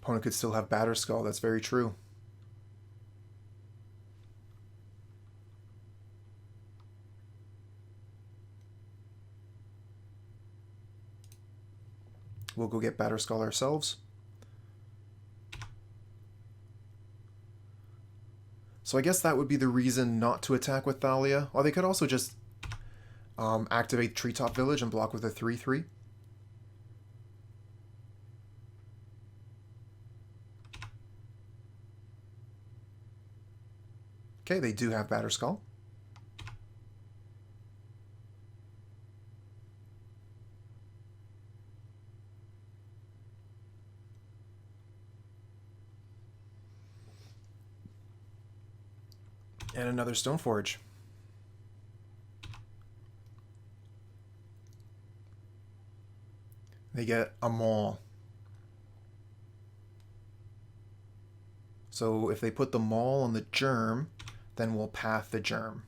Opponent could still have Batterskull, that's very true. We'll go get Batterskull ourselves. So I guess that would be the reason not to attack with Thalia. Or they could also just activate Treetop Village and block with a 3/3. Okay, they do have Batterskull. And another Stoneforge. They get a Maul. So if they put the Maul on the Germ, then we'll path the Germ.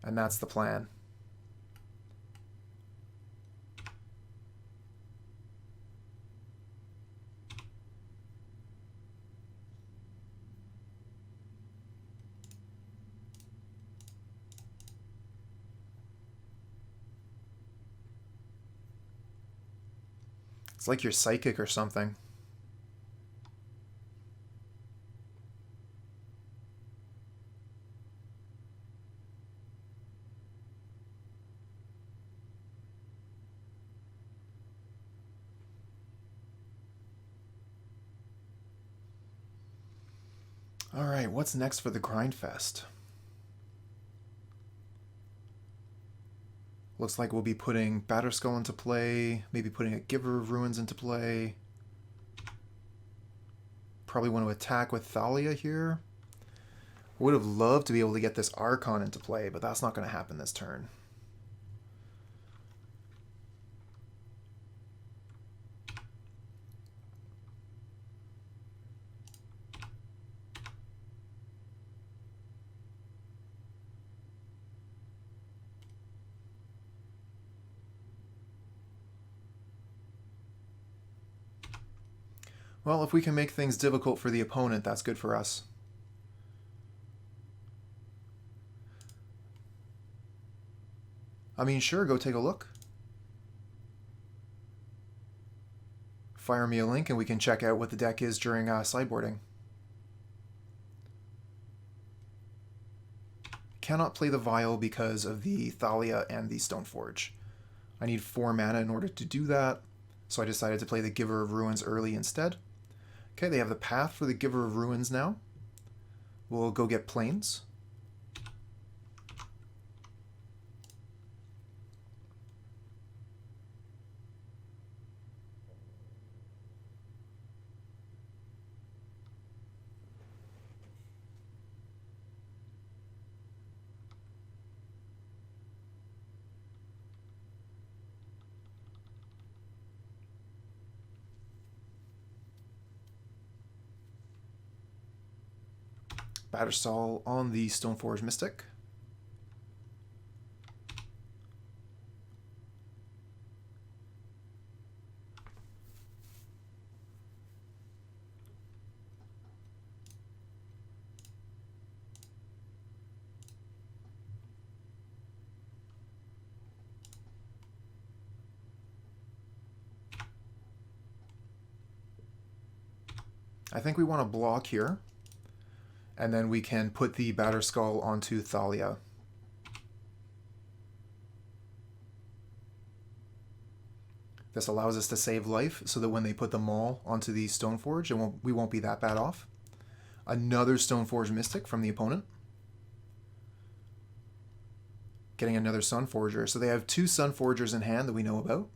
And that's the plan. It's like you're psychic or something. All right, what's next for the Grindfest? Looks like we'll be putting Batterskull into play, maybe putting a Giver of Ruins into play. Probably want to attack with Thalia here. Would have loved to be able to get this Archon into play, but that's not going to happen this turn. Well, if we can make things difficult for the opponent, that's good for us. I mean, sure, go take a look. Fire me a link and we can check out what the deck is during sideboarding. Cannot play the Vial because of the Thalia and the Stoneforge. I need 4 mana in order to do that, so I decided to play the Giver of Ruins early instead. Okay, they have the path for the Giver of Ruins now. We'll go get Plains. Batterskull on the Stoneforge Mystic. I think we want to block here. And then we can put the Batterskull onto Thalia. This allows us to save life so that when they put the Maul onto the Stoneforge, we won't be that bad off. Another Stoneforge Mystic from the opponent. Getting another Sunforger. So they have 2 Sunforgers in hand that we know about.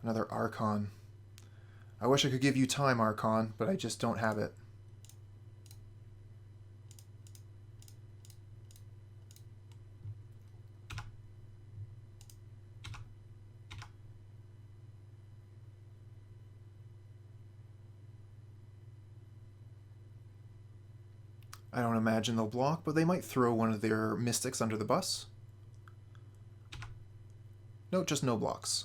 Another Archon. I wish I could give you time, Archon, but I just don't have it. I don't imagine they'll block, but they might throw one of their Mystics under the bus. No, just no blocks.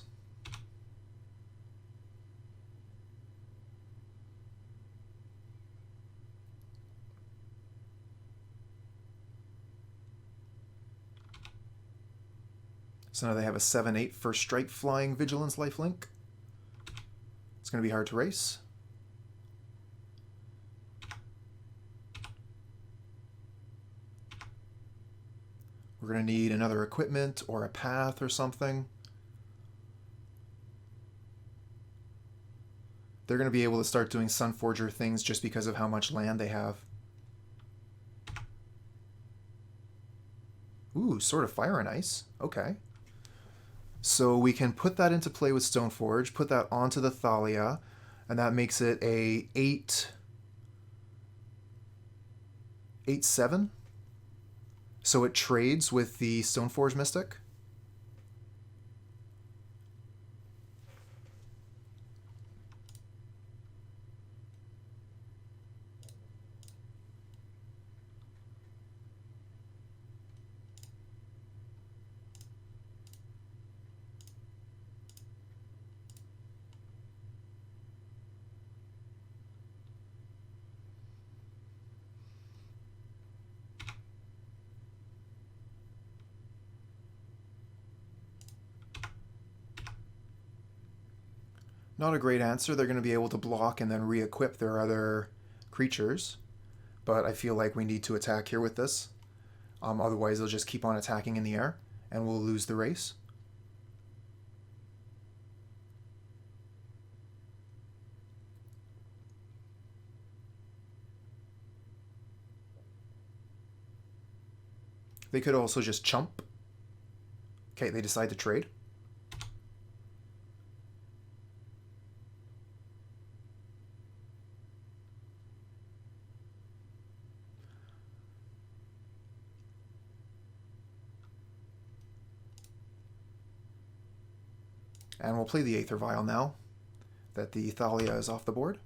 So now they have a 7/8 first strike flying Vigilance lifelink. It's going to be hard to race. We're going to need another equipment or a path or something. They're going to be able to start doing Sunforger things just because of how much land they have. Ooh, Sword of Fire and Ice. Okay. So we can put that into play with Stoneforge, put that onto the Thalia, and that makes it a 8/7. So it trades with the Stoneforge Mystic. Not a great answer. They're going to be able to block and then re-equip their other creatures. But I feel like we need to attack here with this. Otherwise, they'll just keep on attacking in the air, and we'll lose the race. They could also just chump. Okay, they decide to trade. And we'll play the Aether Vial now that the Thalia is off the board.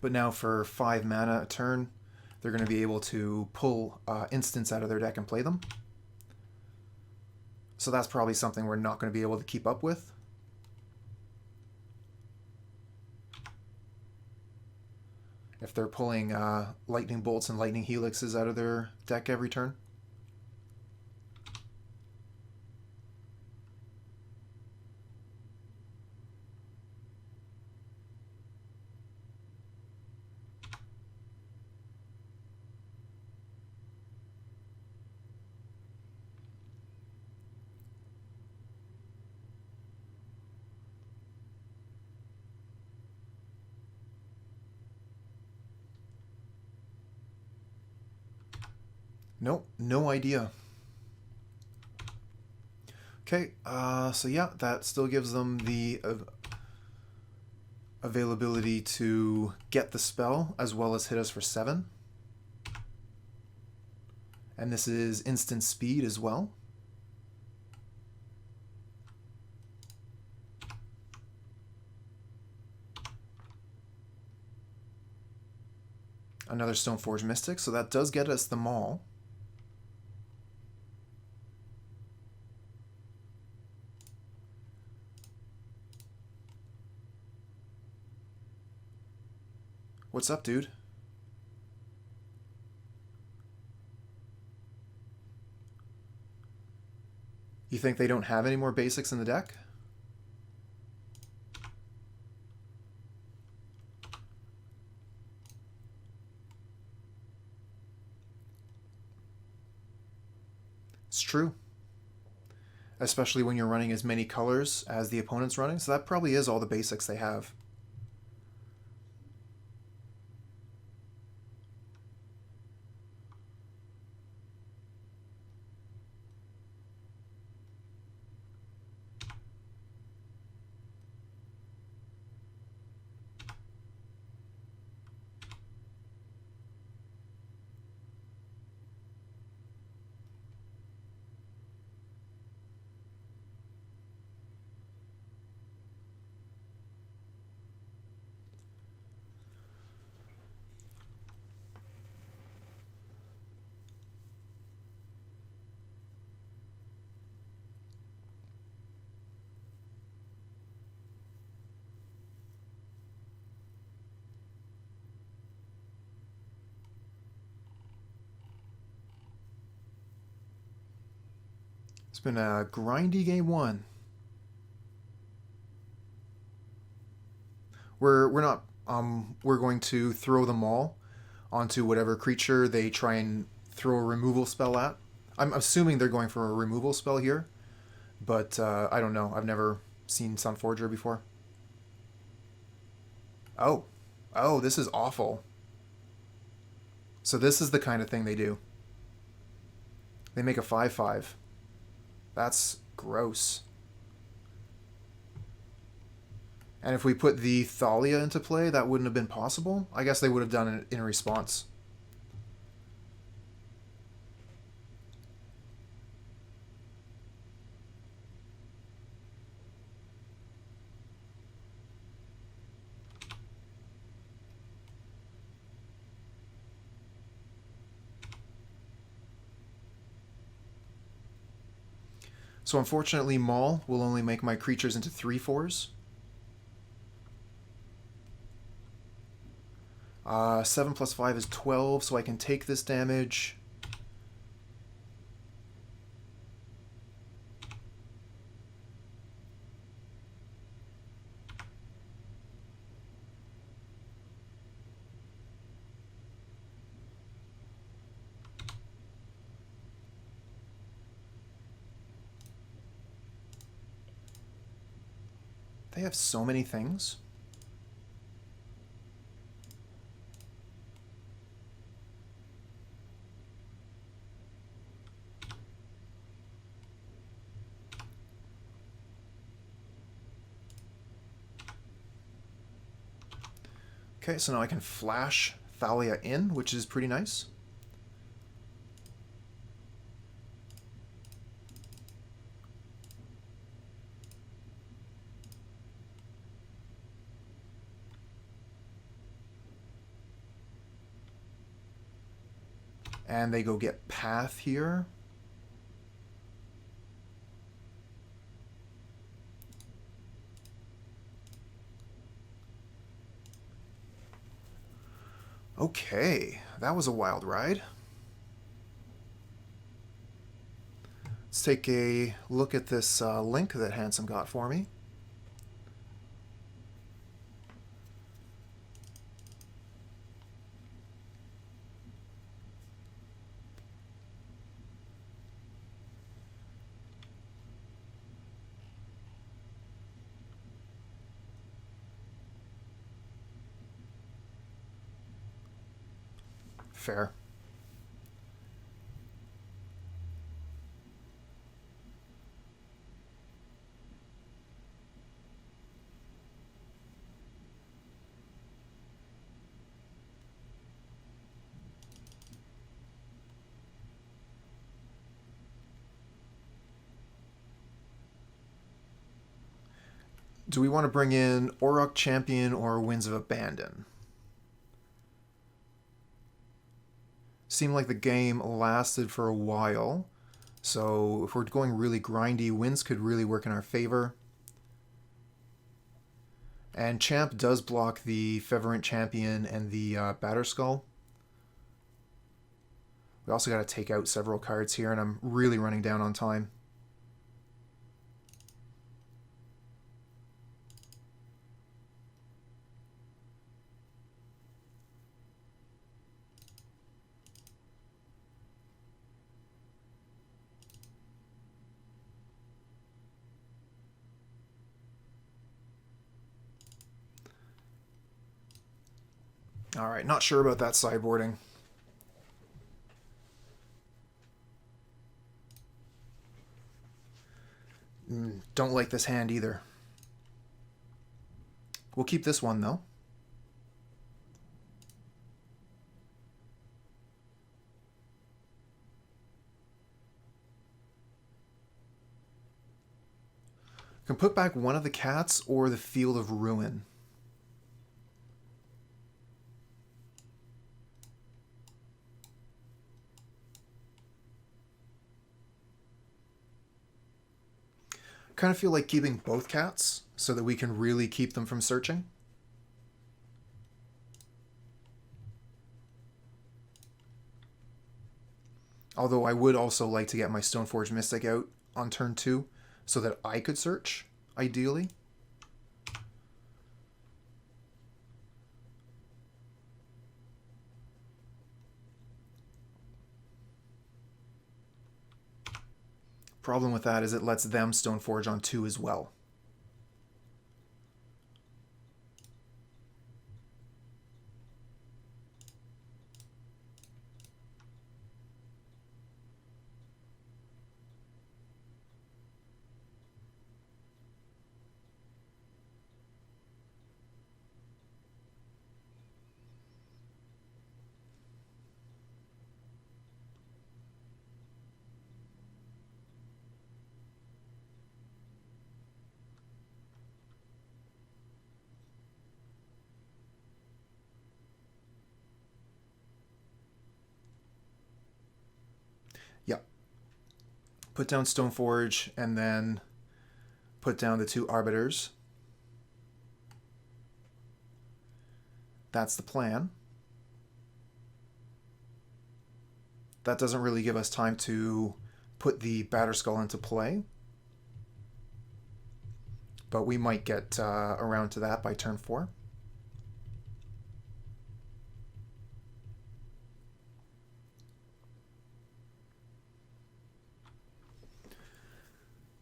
But now for 5 mana a turn, they're going to be able to pull instants out of their deck and play them. So that's probably something we're not going to be able to keep up with. If they're pulling lightning bolts and lightning helixes out of their deck every turn. Nope, no idea. Okay, so yeah, that still gives them the availability to get the spell as well as hit us for 7. And this is instant speed as well. Another Stoneforge Mystic, so that does get us the Maul. What's up, dude? You think they don't have any more basics in the deck? It's true. Especially when you're running as many colors as the opponent's running, so that probably is all the basics they have. It's been a grindy game 1. We're going to throw the Maul onto whatever creature they try and throw a removal spell at. I'm assuming they're going for a removal spell here, but I don't know. I've never seen Sunforger before. Oh, this is awful. So this is the kind of thing they do. They make a 5/5. That's gross. And if we put the Thalia into play, that wouldn't have been possible. I guess they would have done it in response. So unfortunately, Maul will only make my creatures into 3/4s. 7 plus 5 is 12, so I can take this damage. They have so many things. Okay, so now I can flash Thalia in, which is pretty nice. And they go get Path here. Okay, that was a wild ride. Let's take a look at this link that Handsome got for me. Fair. Do we want to bring in Auriok Champion or Winds of Abandon? Seemed like the game lasted for a while, so if we're going really grindy, Winds could really work in our favor. And Champ does block the Phyrexian Champion and the Batterskull. We also got to take out several cards here, and I'm really running down on time. All right, not sure about that sideboarding. Don't like this hand either. We'll keep this one, though. Can put back one of the cats or the Field of Ruin. Kind of feel like keeping both cats so that we can really keep them from searching. Although I would also like to get my Stoneforge Mystic out on turn 2 so that I could search, ideally. Problem with that is it lets them Stoneforge on 2 as well. Yep. Put down Stoneforge and then put down the 2 Arbiters. That's the plan. That doesn't really give us time to put the Batterskull into play. But we might get around to that by turn 4.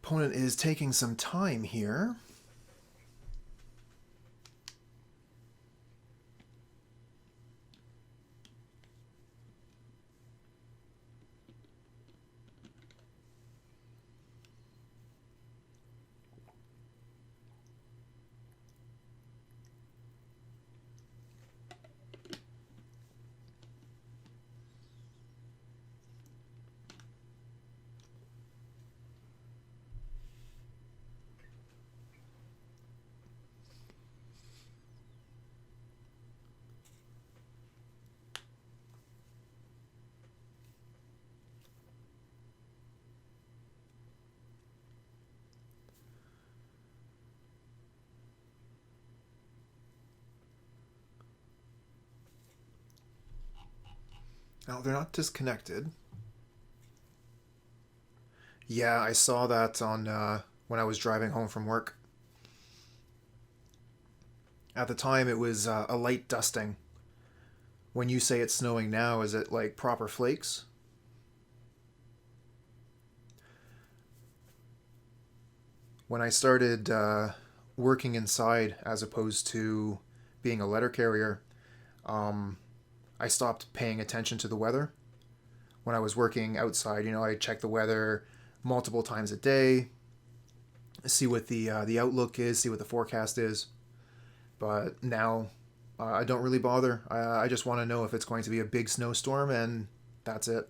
Opponent is taking some time here. Now, they're not disconnected. Yeah, I saw that on when I was driving home from work. At the time, it was a light dusting. When you say it's snowing now, is it like proper flakes? When I started working inside as opposed to being a letter carrier, I stopped paying attention to the weather. When I was working outside, I check the weather multiple times a day, see what the outlook is, see what the forecast is. But now I don't really bother. I just want to know if it's going to be a big snowstorm, and that's it.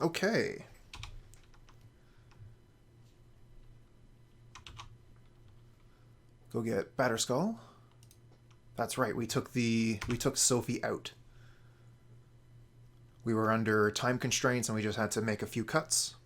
Okay. Go get Batterskull. That's right, we took Sophie out. We were under time constraints and we just had to make a few cuts.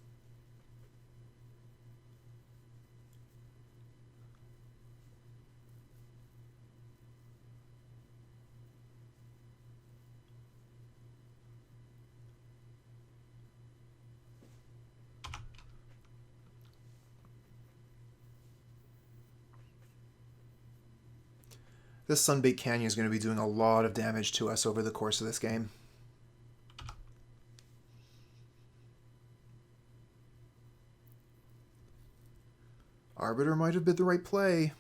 This Sunbaked Canyon is going to be doing a lot of damage to us over the course of this game. Arbiter might have been the right play.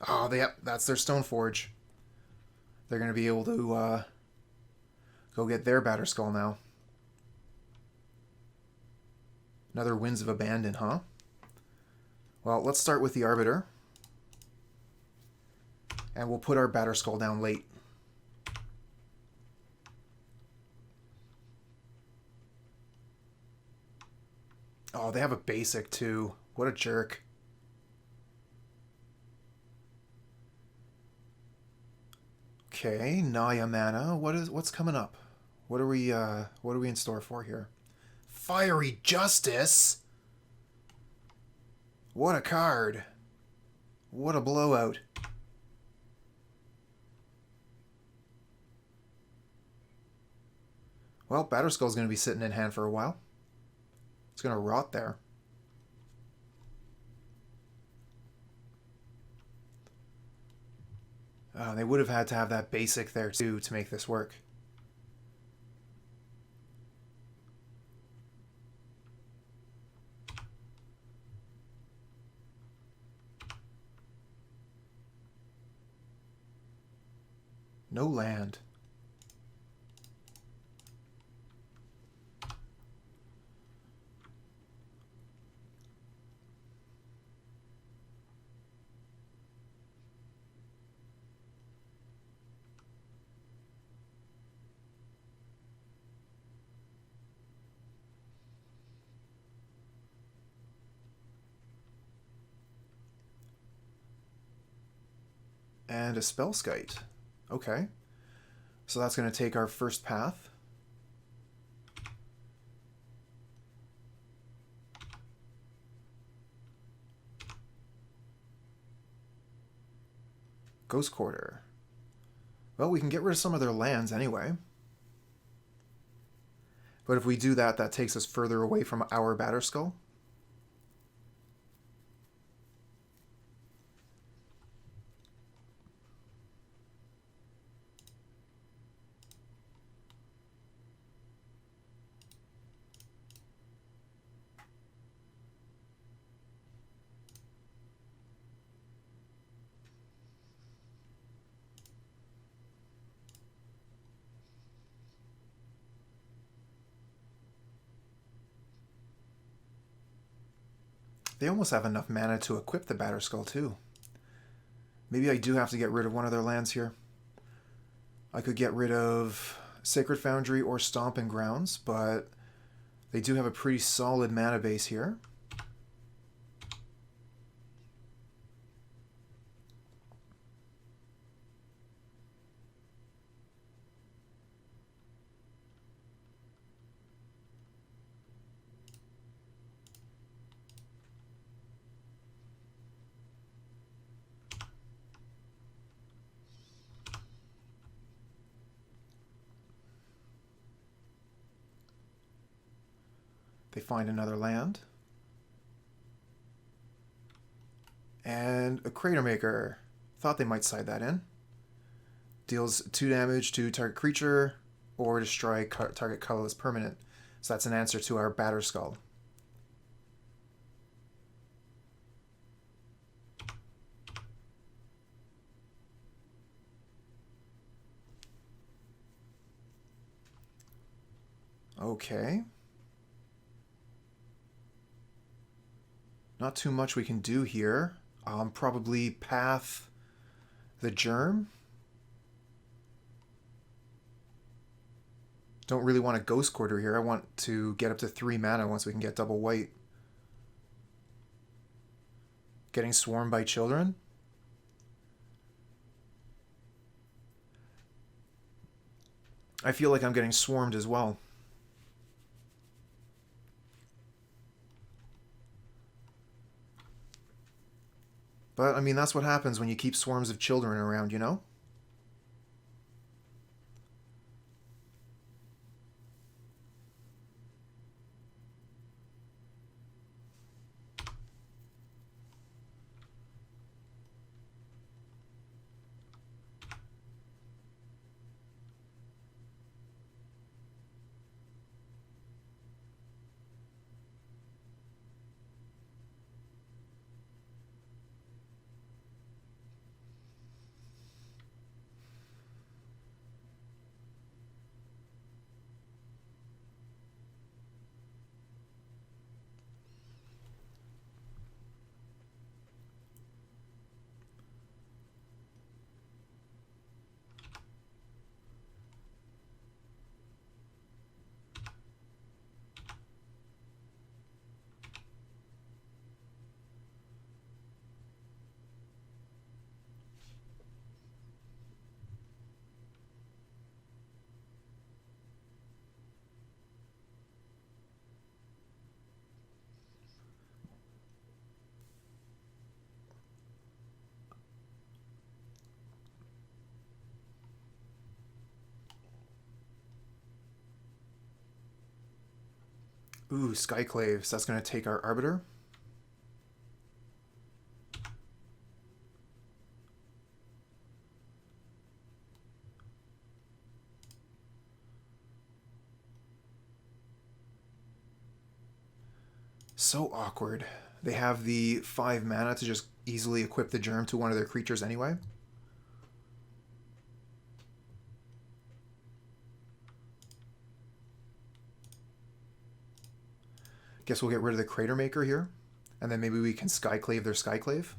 Oh, yep, that's their Stoneforge. They're going to be able to go get their Batterskull now. Another Winds of Abandon, huh? Well, let's start with the Arbiter. And we'll put our Batterskull down late. Oh, they have a basic too. What a jerk. Okay, Naya mana. What's coming up? What are we in store for here? Fiery Justice? What a card. What a blowout. Well, Batterskull's going to be sitting in hand for a while. It's going to rot there. They would have had to have that basic there too to make this work. No land. And a Spellskite. Okay. So that's going to take our first path. Ghost Quarter. Well, we can get rid of some of their lands anyway. But if we do that, that takes us further away from our Batterskull. They almost have enough mana to equip the Batterskull too. Maybe I do have to get rid of one of their lands here. I could get rid of Sacred Foundry or Stomping Grounds, but they do have a pretty solid mana base here. They find another land. And a Crater Maker. Thought they might side that in. Deals 2 damage to target creature or destroy target colorless permanent. So that's an answer to our Batterskull. Okay. Not too much we can do here. Probably path the Germ. Don't really want a Ghost Quarter here. I want to get up to 3 mana once we can get double white. Getting swarmed by children. I feel like I'm getting swarmed as well. But, I mean, that's what happens when you keep swarms of children around, you know? Ooh, Skyclaves. That's going to take our Arbiter. So awkward. They have the 5 mana to just easily equip the Germ to one of their creatures anyway. Guess we'll get rid of the Crater Maker here. And then maybe we can Skyclave their Skyclave.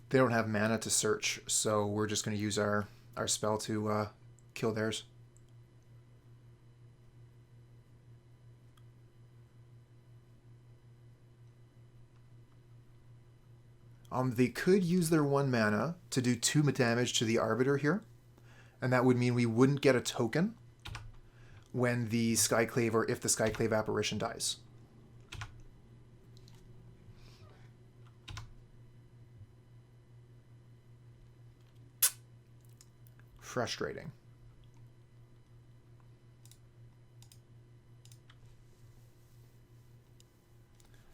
They don't have mana to search, so we're just going to use our spell to kill theirs. They could use their 1 mana to do 2 damage to the Arbiter here. And that would mean we wouldn't get a token when the Skyclave or if the Skyclave Apparition dies. Frustrating.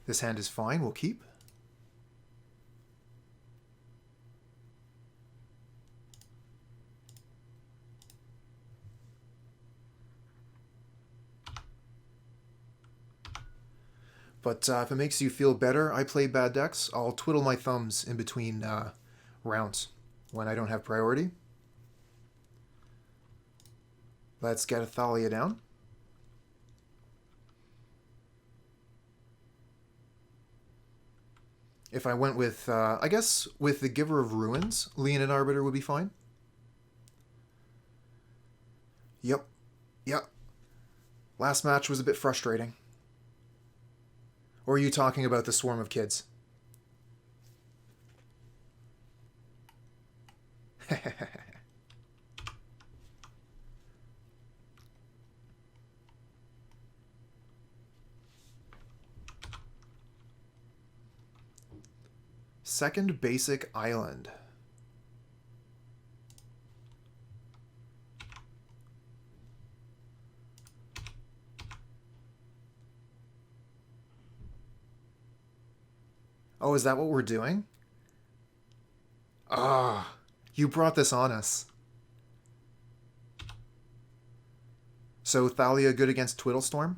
This hand is fine, we'll keep. But if it makes you feel better, I play bad decks. I'll twiddle my thumbs in between rounds when I don't have priority. Let's get a Thalia down. If I went with, I guess, with the Giver of Ruins, Leonin Arbiter would be fine. Yep. Last match was a bit frustrating. Or are you talking about the swarm of kids? Second basic island. Oh, is that what we're doing? Ah, you brought this on us. So Thalia good against Twiddlestorm?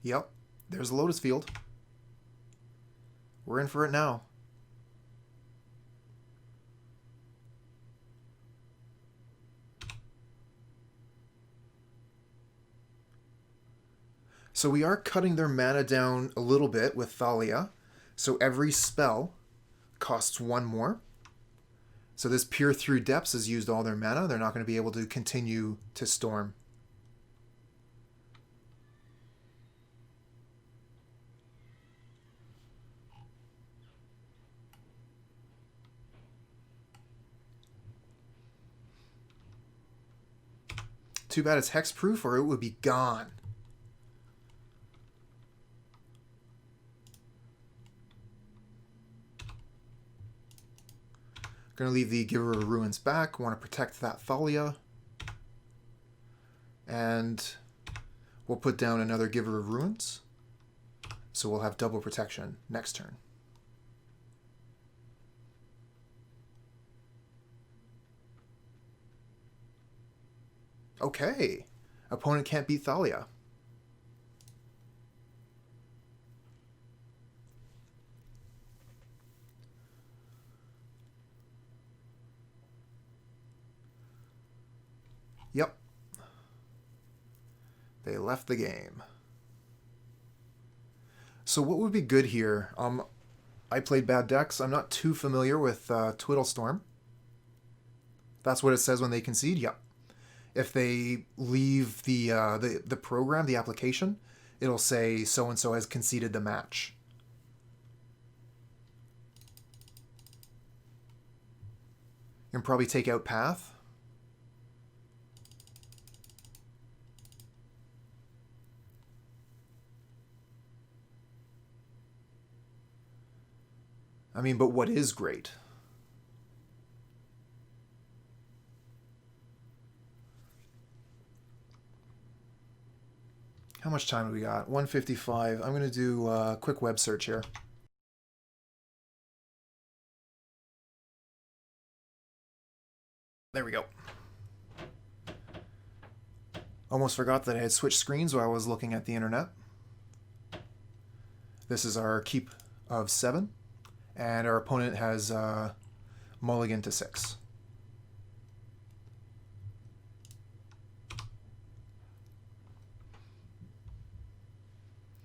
Yep, there's a Lotus Field. We're in for it now. So we are cutting their mana down a little bit with Thalia. So every spell costs one more. So this Peer Through Depths has used all their mana. They're not going to be able to continue to storm. Too bad it's hexproof or it would be gone. Going to leave the Giver of Ruins back. Want to protect that Thalia. And we'll put down another Giver of Ruins. So we'll have double protection next turn. Okay. Opponent can't beat Thalia. Yep. They left the game. So what would be good here? I played bad decks. I'm not too familiar with Twiddlestorm. That's what it says when they concede? Yep. If they leave the program, the application, it'll say so-and-so has conceded the match. You can probably take out Path. I mean, but what is great? How much time do we got? 1:55. I'm going to do a quick web search here. There we go. Almost forgot that I had switched screens while I was looking at the internet. This is our keep of 7, and our opponent has mulligan to 6.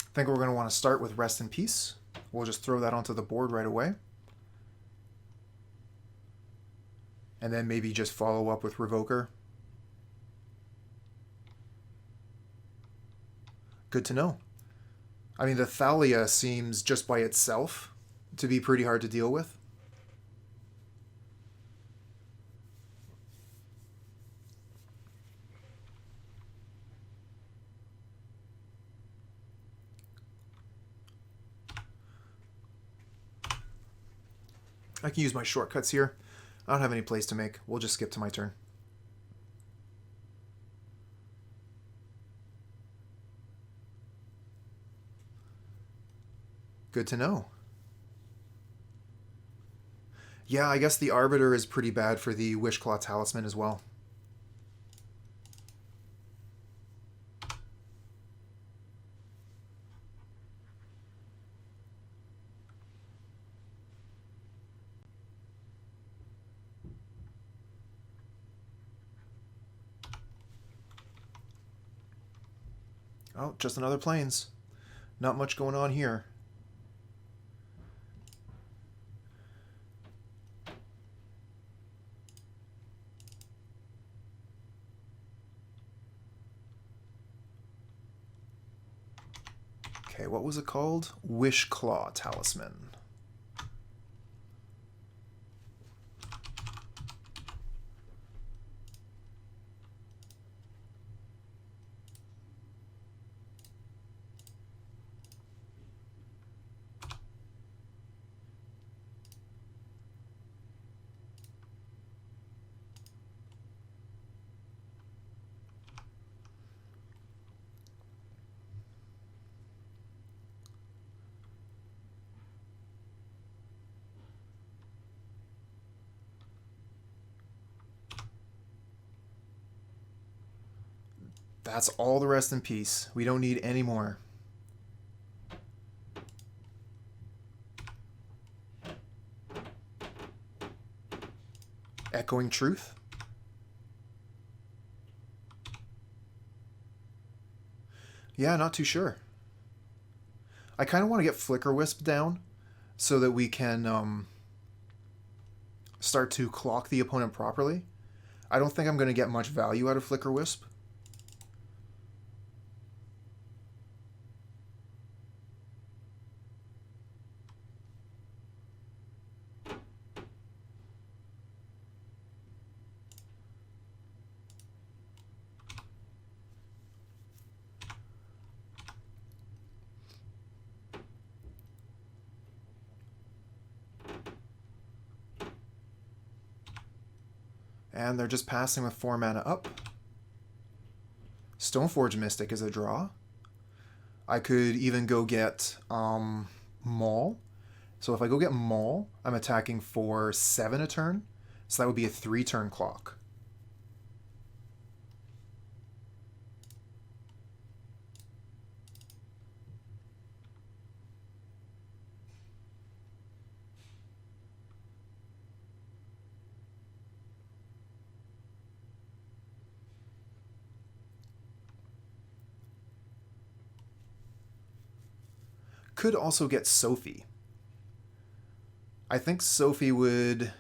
I think we're going to want to start with Rest in Peace. We'll just throw that onto the board right away. And then maybe just follow up with Revoker. Good to know. I mean, the Thalia seems just by itself to be pretty hard to deal with. I can use my shortcuts here. I don't have any plays to make. We'll just skip to my turn. Good to know. Yeah, I guess the Arbiter is pretty bad for the Wishclaw Talisman as well. Oh, just another Plains. Not much going on here. Okay, what was it called? Wishclaw Talisman. That's all the rest in peace. We don't need any more. Echoing Truth. Yeah, not too sure. I kind of want to get Flickerwisp down so that we can start to clock the opponent properly. I don't think I'm going to get much value out of Flickerwisp. And they're just passing with 4 mana up. Stoneforge Mystic is a draw. I could even go get Maul. So if I go get Maul, I'm attacking for 7 a turn. So that would be a 3-turn clock. Could also get Sophie. I think Sophie would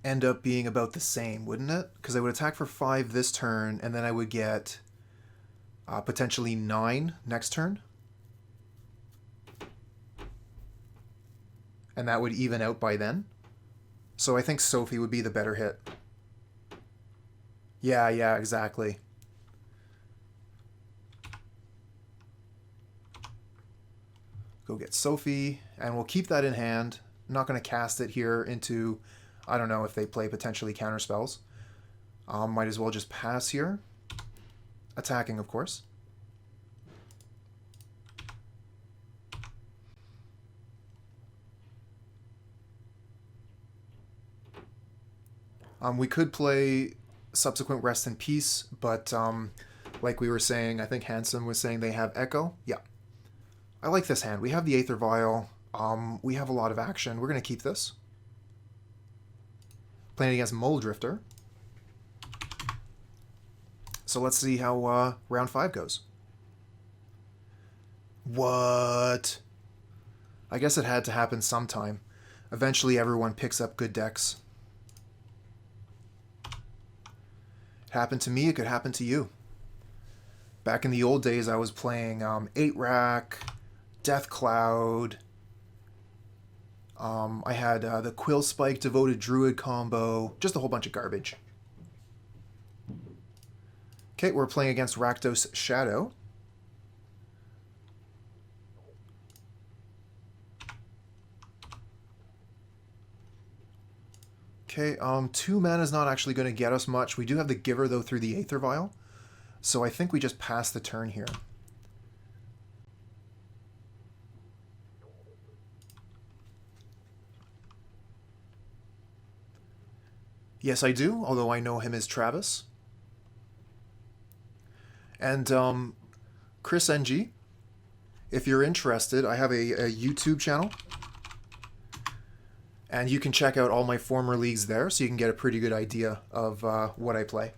end up being about the same, wouldn't it? Because I would attack for 5 this turn, and then I would get potentially 9 next turn. And that would even out by then. So I think Sophie would be the better hit. Yeah, exactly. Go get Sophie, and we'll keep that in hand. I'm not going to cast it here into, I don't know if they play potentially counter spells. Might as well just pass here. Attacking, of course. We could play Subsequent Rest in Peace, but like we were saying, I think Handsome was saying they have Echo. Yeah. I like this hand. We have the Aether Vial. We have a lot of action. We're going to keep this. Playing against Mole Drifter. So let's see how round 5 goes. What? I guess it had to happen sometime. Eventually everyone picks up good decks. It happened to me, it could happen to you. Back in the old days I was playing 8-Rack, Death Cloud. I had the Quill Spike Devoted Druid combo. Just a whole bunch of garbage. Okay, we're playing against Rakdos Shadow. Okay, 2 mana is not actually going to get us much. We do have the Giver, though, through the Aether Vial. So I think we just pass the turn here. Yes, I do, although I know him as Travis. And Chris NG, if you're interested, I have a YouTube channel. And you can check out all my former leagues there, so you can get a pretty good idea of what I play.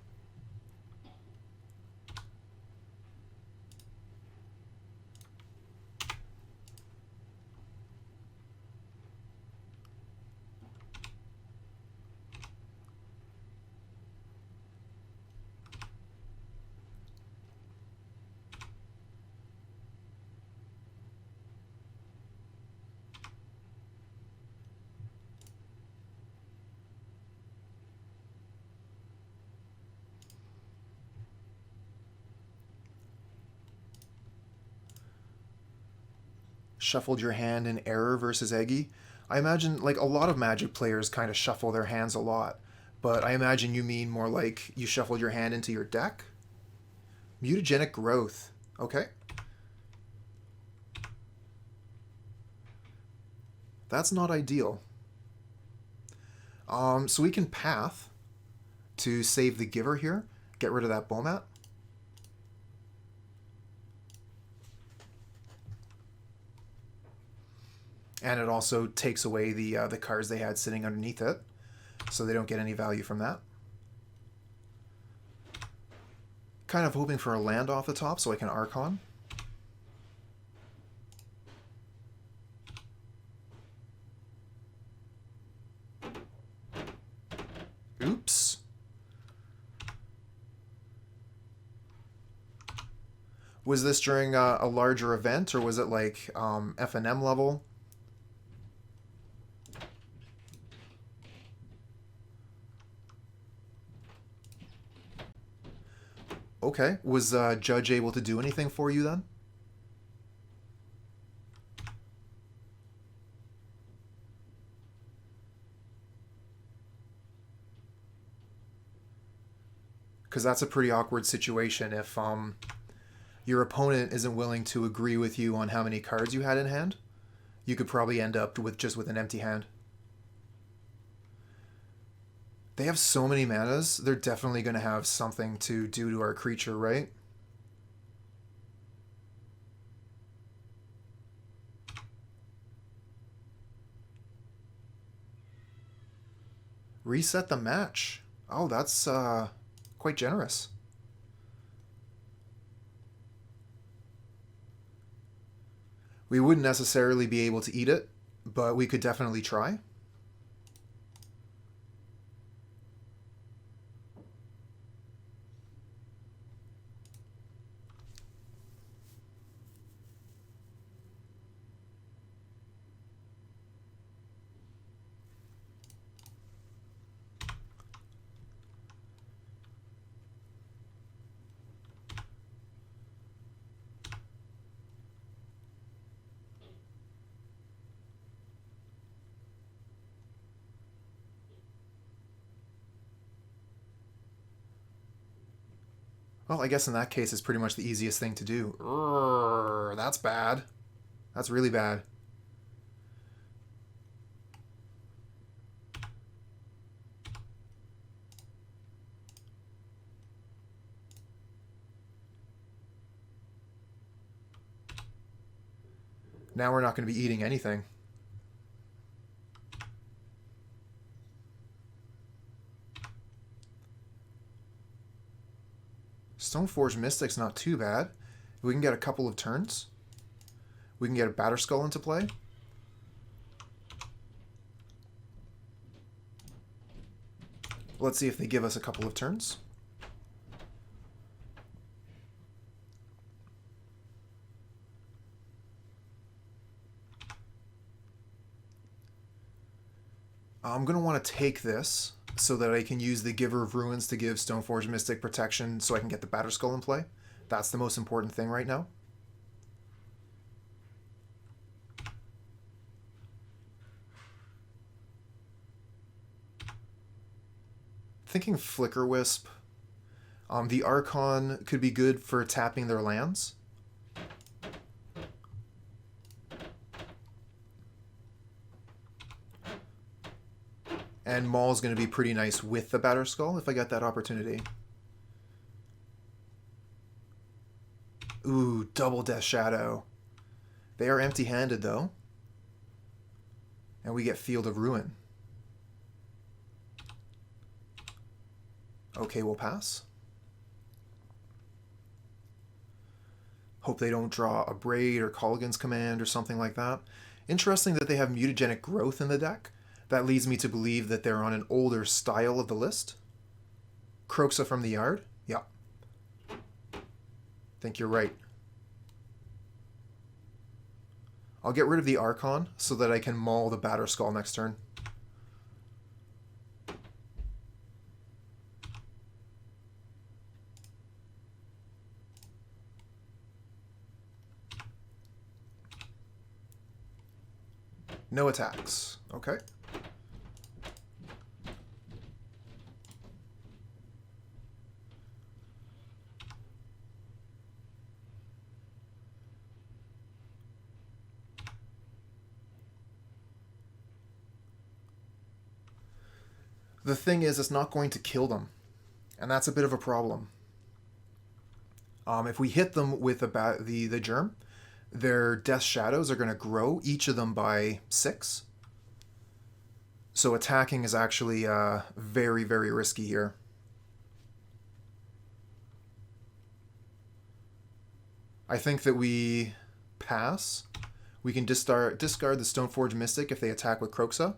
Shuffled your hand in Error versus Eggy. I imagine, like, a lot of Magic players kind of shuffle their hands a lot, but I imagine you mean more like you shuffled your hand into your deck? Mutagenic Growth. Okay. That's not ideal. So we can Path to save the Giver here. Get rid of that Bomat. And it also takes away the cards they had sitting underneath it, so they don't get any value from that. Kind of hoping for a land off the top so I can Archon. Oops. Was this during a larger event, or was it like F&M level? Okay. Was Judge able to do anything for you then? Because that's a pretty awkward situation if your opponent isn't willing to agree with you on how many cards you had in hand. You could probably end up with just with an empty hand. They have so many manas, they're definitely going to have something to do to our creature, right? Reset the match. Oh, that's quite generous. We wouldn't necessarily be able to eat it, but we could definitely try. Well, I guess in that case, it's pretty much the easiest thing to do. Urgh, that's bad. That's really bad. Now we're not going to be eating anything. Stoneforge Mystic's not too bad. We can get a couple of turns. We can get a Batterskull into play. Let's see if they give us a couple of turns. I'm going to want to take this so that I can use the Giver of Ruins to give Stoneforge Mystic protection so I can get the Batterskull in play. That's the most important thing right now. Thinking Flickerwisp. The Archon could be good for tapping their lands. And Maul's going to be pretty nice with the Batterskull if I get that opportunity. Ooh, double Death Shadow. They are empty-handed though. And we get Field of Ruin. Okay, we'll pass. Hope they don't draw a Braid or Colligan's Command or something like that. Interesting that they have Mutagenic Growth in the deck. That leads me to believe that they're on an older style of the list. Croxa from the Yard? Yeah. Think you're right. I'll get rid of the Archon so that I can maul the Batterskull next turn. No attacks. Okay. The thing is, it's not going to kill them. And that's a bit of a problem. If we hit them with the germ, their Death Shadows are going to grow, each of them by 6. So attacking is actually very, very risky here. I think that we pass. We can discard the Stoneforge Mystic if they attack with Kroxa.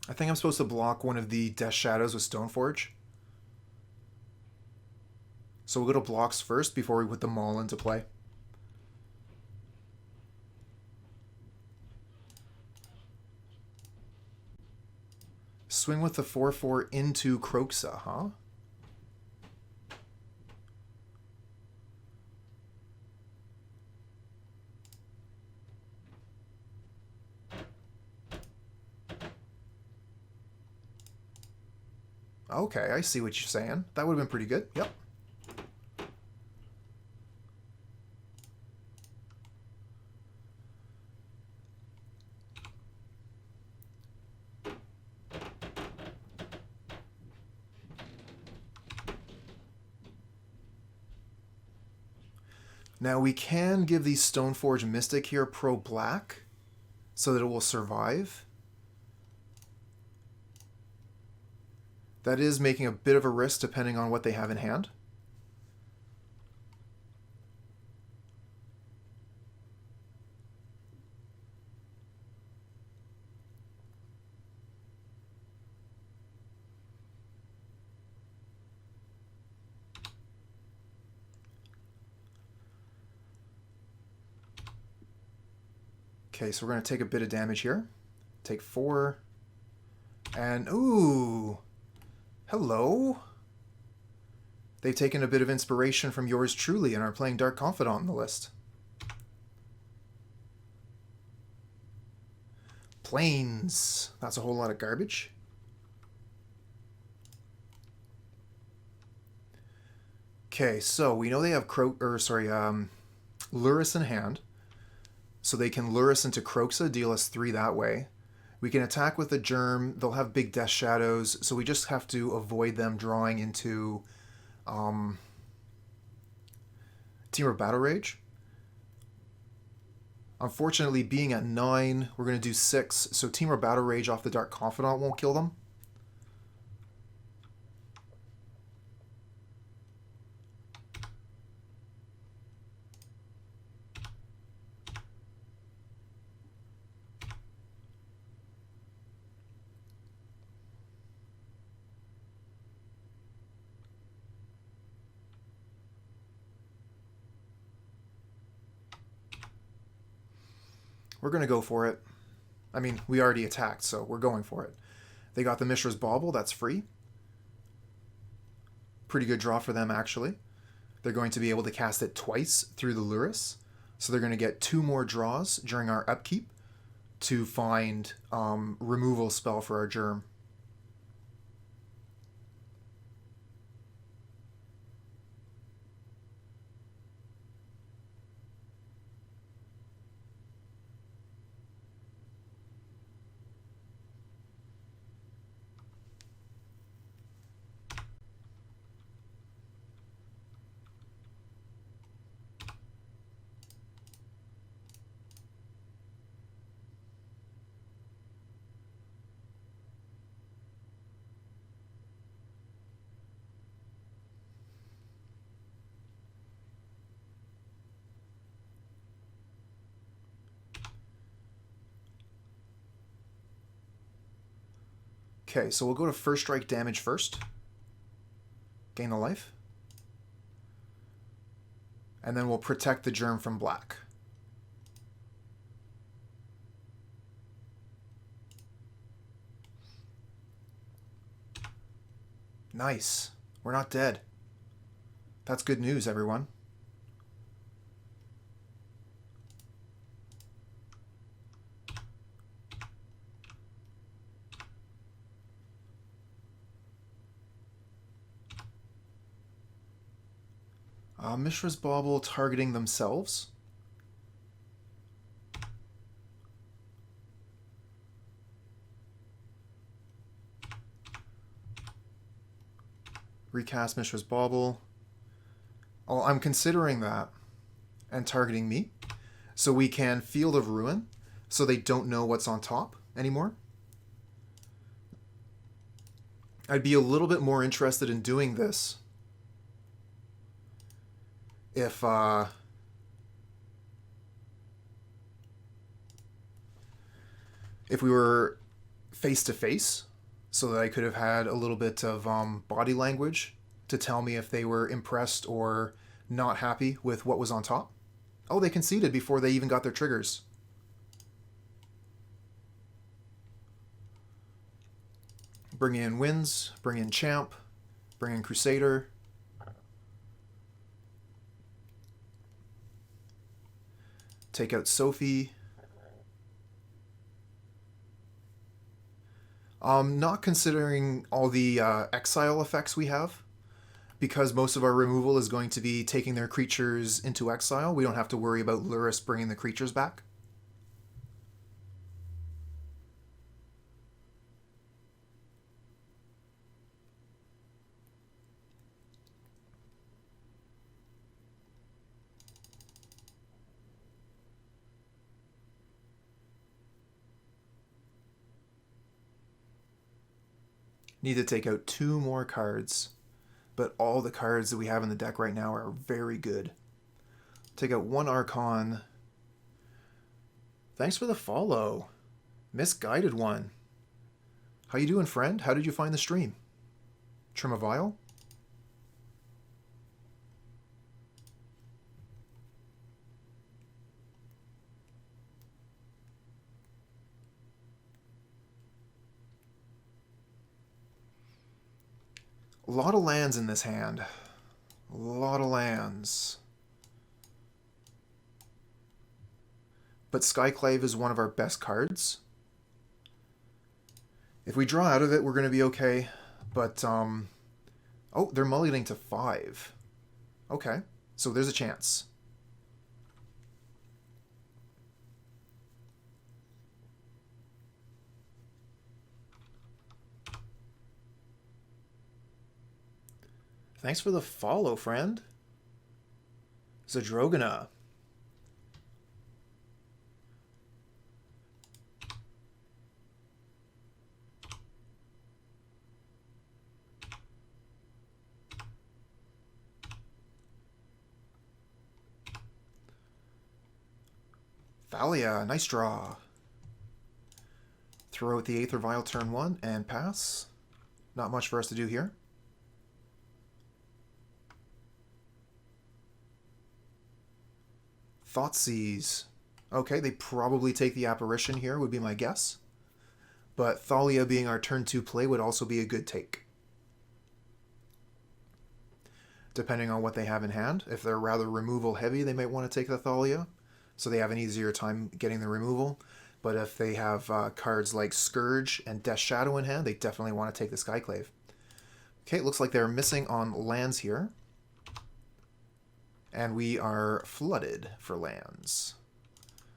I think I'm supposed to block one of the Death Shadows with Stoneforge. So we'll go to blocks first before we put the Maul into play. Swing with the 4/4 into Kroxa, huh? Okay, I see what you're saying. That would have been pretty good. Yep. Now we can give the Stoneforge Mystic here pro black so that it will survive. That is making a bit of a risk depending on what they have in hand. Okay, so we're going to take a bit of damage here. Take 4. And, ooh! Hello. They've taken a bit of inspiration from yours truly and are playing Dark Confidant on the list. Plains. That's a whole lot of garbage. Okay, so we know they have Lurrus in hand. So they can lure us into Kroxa, deal us 3 that way. We can attack with the Germ. They'll have big Death Shadows, so we just have to avoid them drawing into Temur Battle Rage. Unfortunately, being at 9, we're going to do 6, so Temur Battle Rage off the Dark Confidant won't kill them. We're going to go for it. I mean, we already attacked, so we're going for it. They got the Mishra's Bauble. That's free. Pretty good draw for them, actually. They're going to be able to cast it twice through the Lurrus. So they're going to get 2 more draws during our upkeep to find removal spell for our Germ. Okay, so we'll go to first strike damage first. Gain a life. And then we'll protect the Germ from black. Nice. We're not dead. That's good news, everyone. Mishra's Bauble targeting themselves. Recast Mishra's Bauble. Oh, I'm considering that. And targeting me. So we can Field of Ruin. So they don't know what's on top anymore. I'd be a little bit more interested in doing this if we were face to face, so that I could have had a little bit of body language to tell me if they were impressed or not happy with what was on top. Oh, they conceded before they even got their triggers. Bring in Winds, bring in Champ, bring in Crusader. Take out Sophie. Not considering all the Exile effects we have, because most of our removal is going to be taking their creatures into exile. We don't have to worry about Luris bringing the creatures back. Need to take out 2 more cards, but all the cards that we have in the deck right now are very good. Take out 1 Archon. Thanks for the follow. Misguided one. How you doing, friend? How did you find the stream? Trim a vial? A lot of lands in this hand. A lot of lands. But Skyclave is one of our best cards. If we draw out of it, we're going to be okay. But, oh, they're mulliganing to 5. Okay, so there's a chance. Thanks for the follow, friend. Zadrogana. Thalia, nice draw. Throw out the Aether Vial turn 1 and pass. Not much for us to do here. Thoughtseize. Okay, they probably take the Apparition here, would be my guess. But Thalia being our turn 2 play would also be a good take. Depending on what they have in hand. If they're rather removal heavy, they might want to take the Thalia, so they have an easier time getting the removal. But if they have cards like Scourge and Death Shadow in hand, they definitely want to take the Skyclave. Okay, it looks like they're missing on lands here. And we are flooded for lands.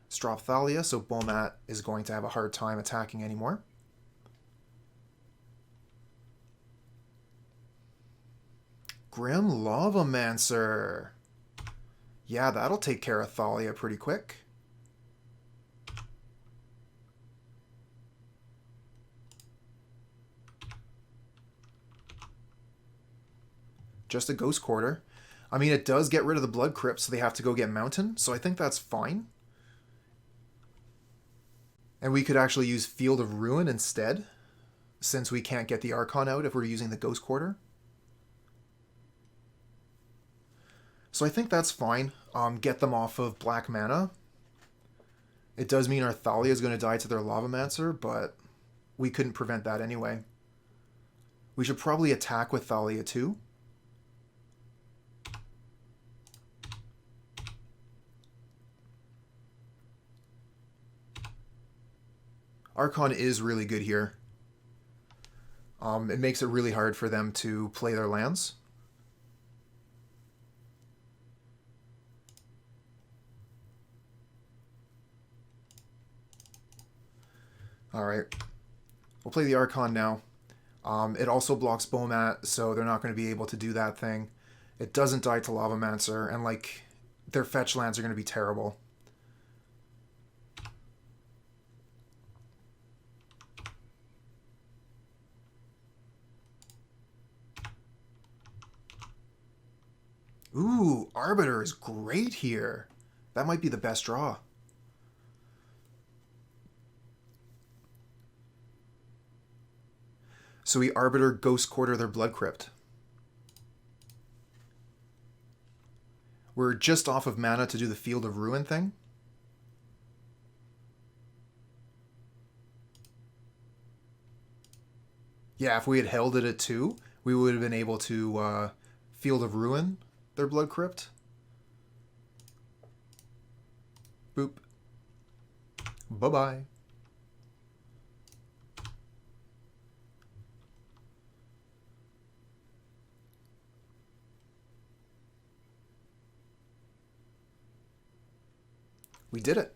Strop Thalia, so Bomat is going to have a hard time attacking anymore. Grim Lavamancer. Yeah, that'll take care of Thalia pretty quick. Just a Ghost Quarter. I mean, it does get rid of the Blood Crypt, so they have to go get Mountain, so I think that's fine. And we could actually use Field of Ruin instead, since we can't get the Archon out if we're using the Ghost Quarter. So I think that's fine. Get them off of black mana. It does mean our Thalia is going to die to their Lavamancer, but we couldn't prevent that anyway. We should probably attack with Thalia too. Archon is really good here. It makes it really hard for them to play their lands. Alright. We'll play the Archon now. It also blocks Bomat, so they're not going to be able to do that thing. It doesn't die to Lavamancer, and like their fetch lands are going to be terrible. Ooh, Arbiter is great here. That might be the best draw. So we Arbiter Ghost Quarter their Blood Crypt. We're just off of mana to do the Field of Ruin thing. Yeah, if we had held it at 2, we would have been able to Field of Ruin their Blood Crypt. Boop. Bye-bye. We did it.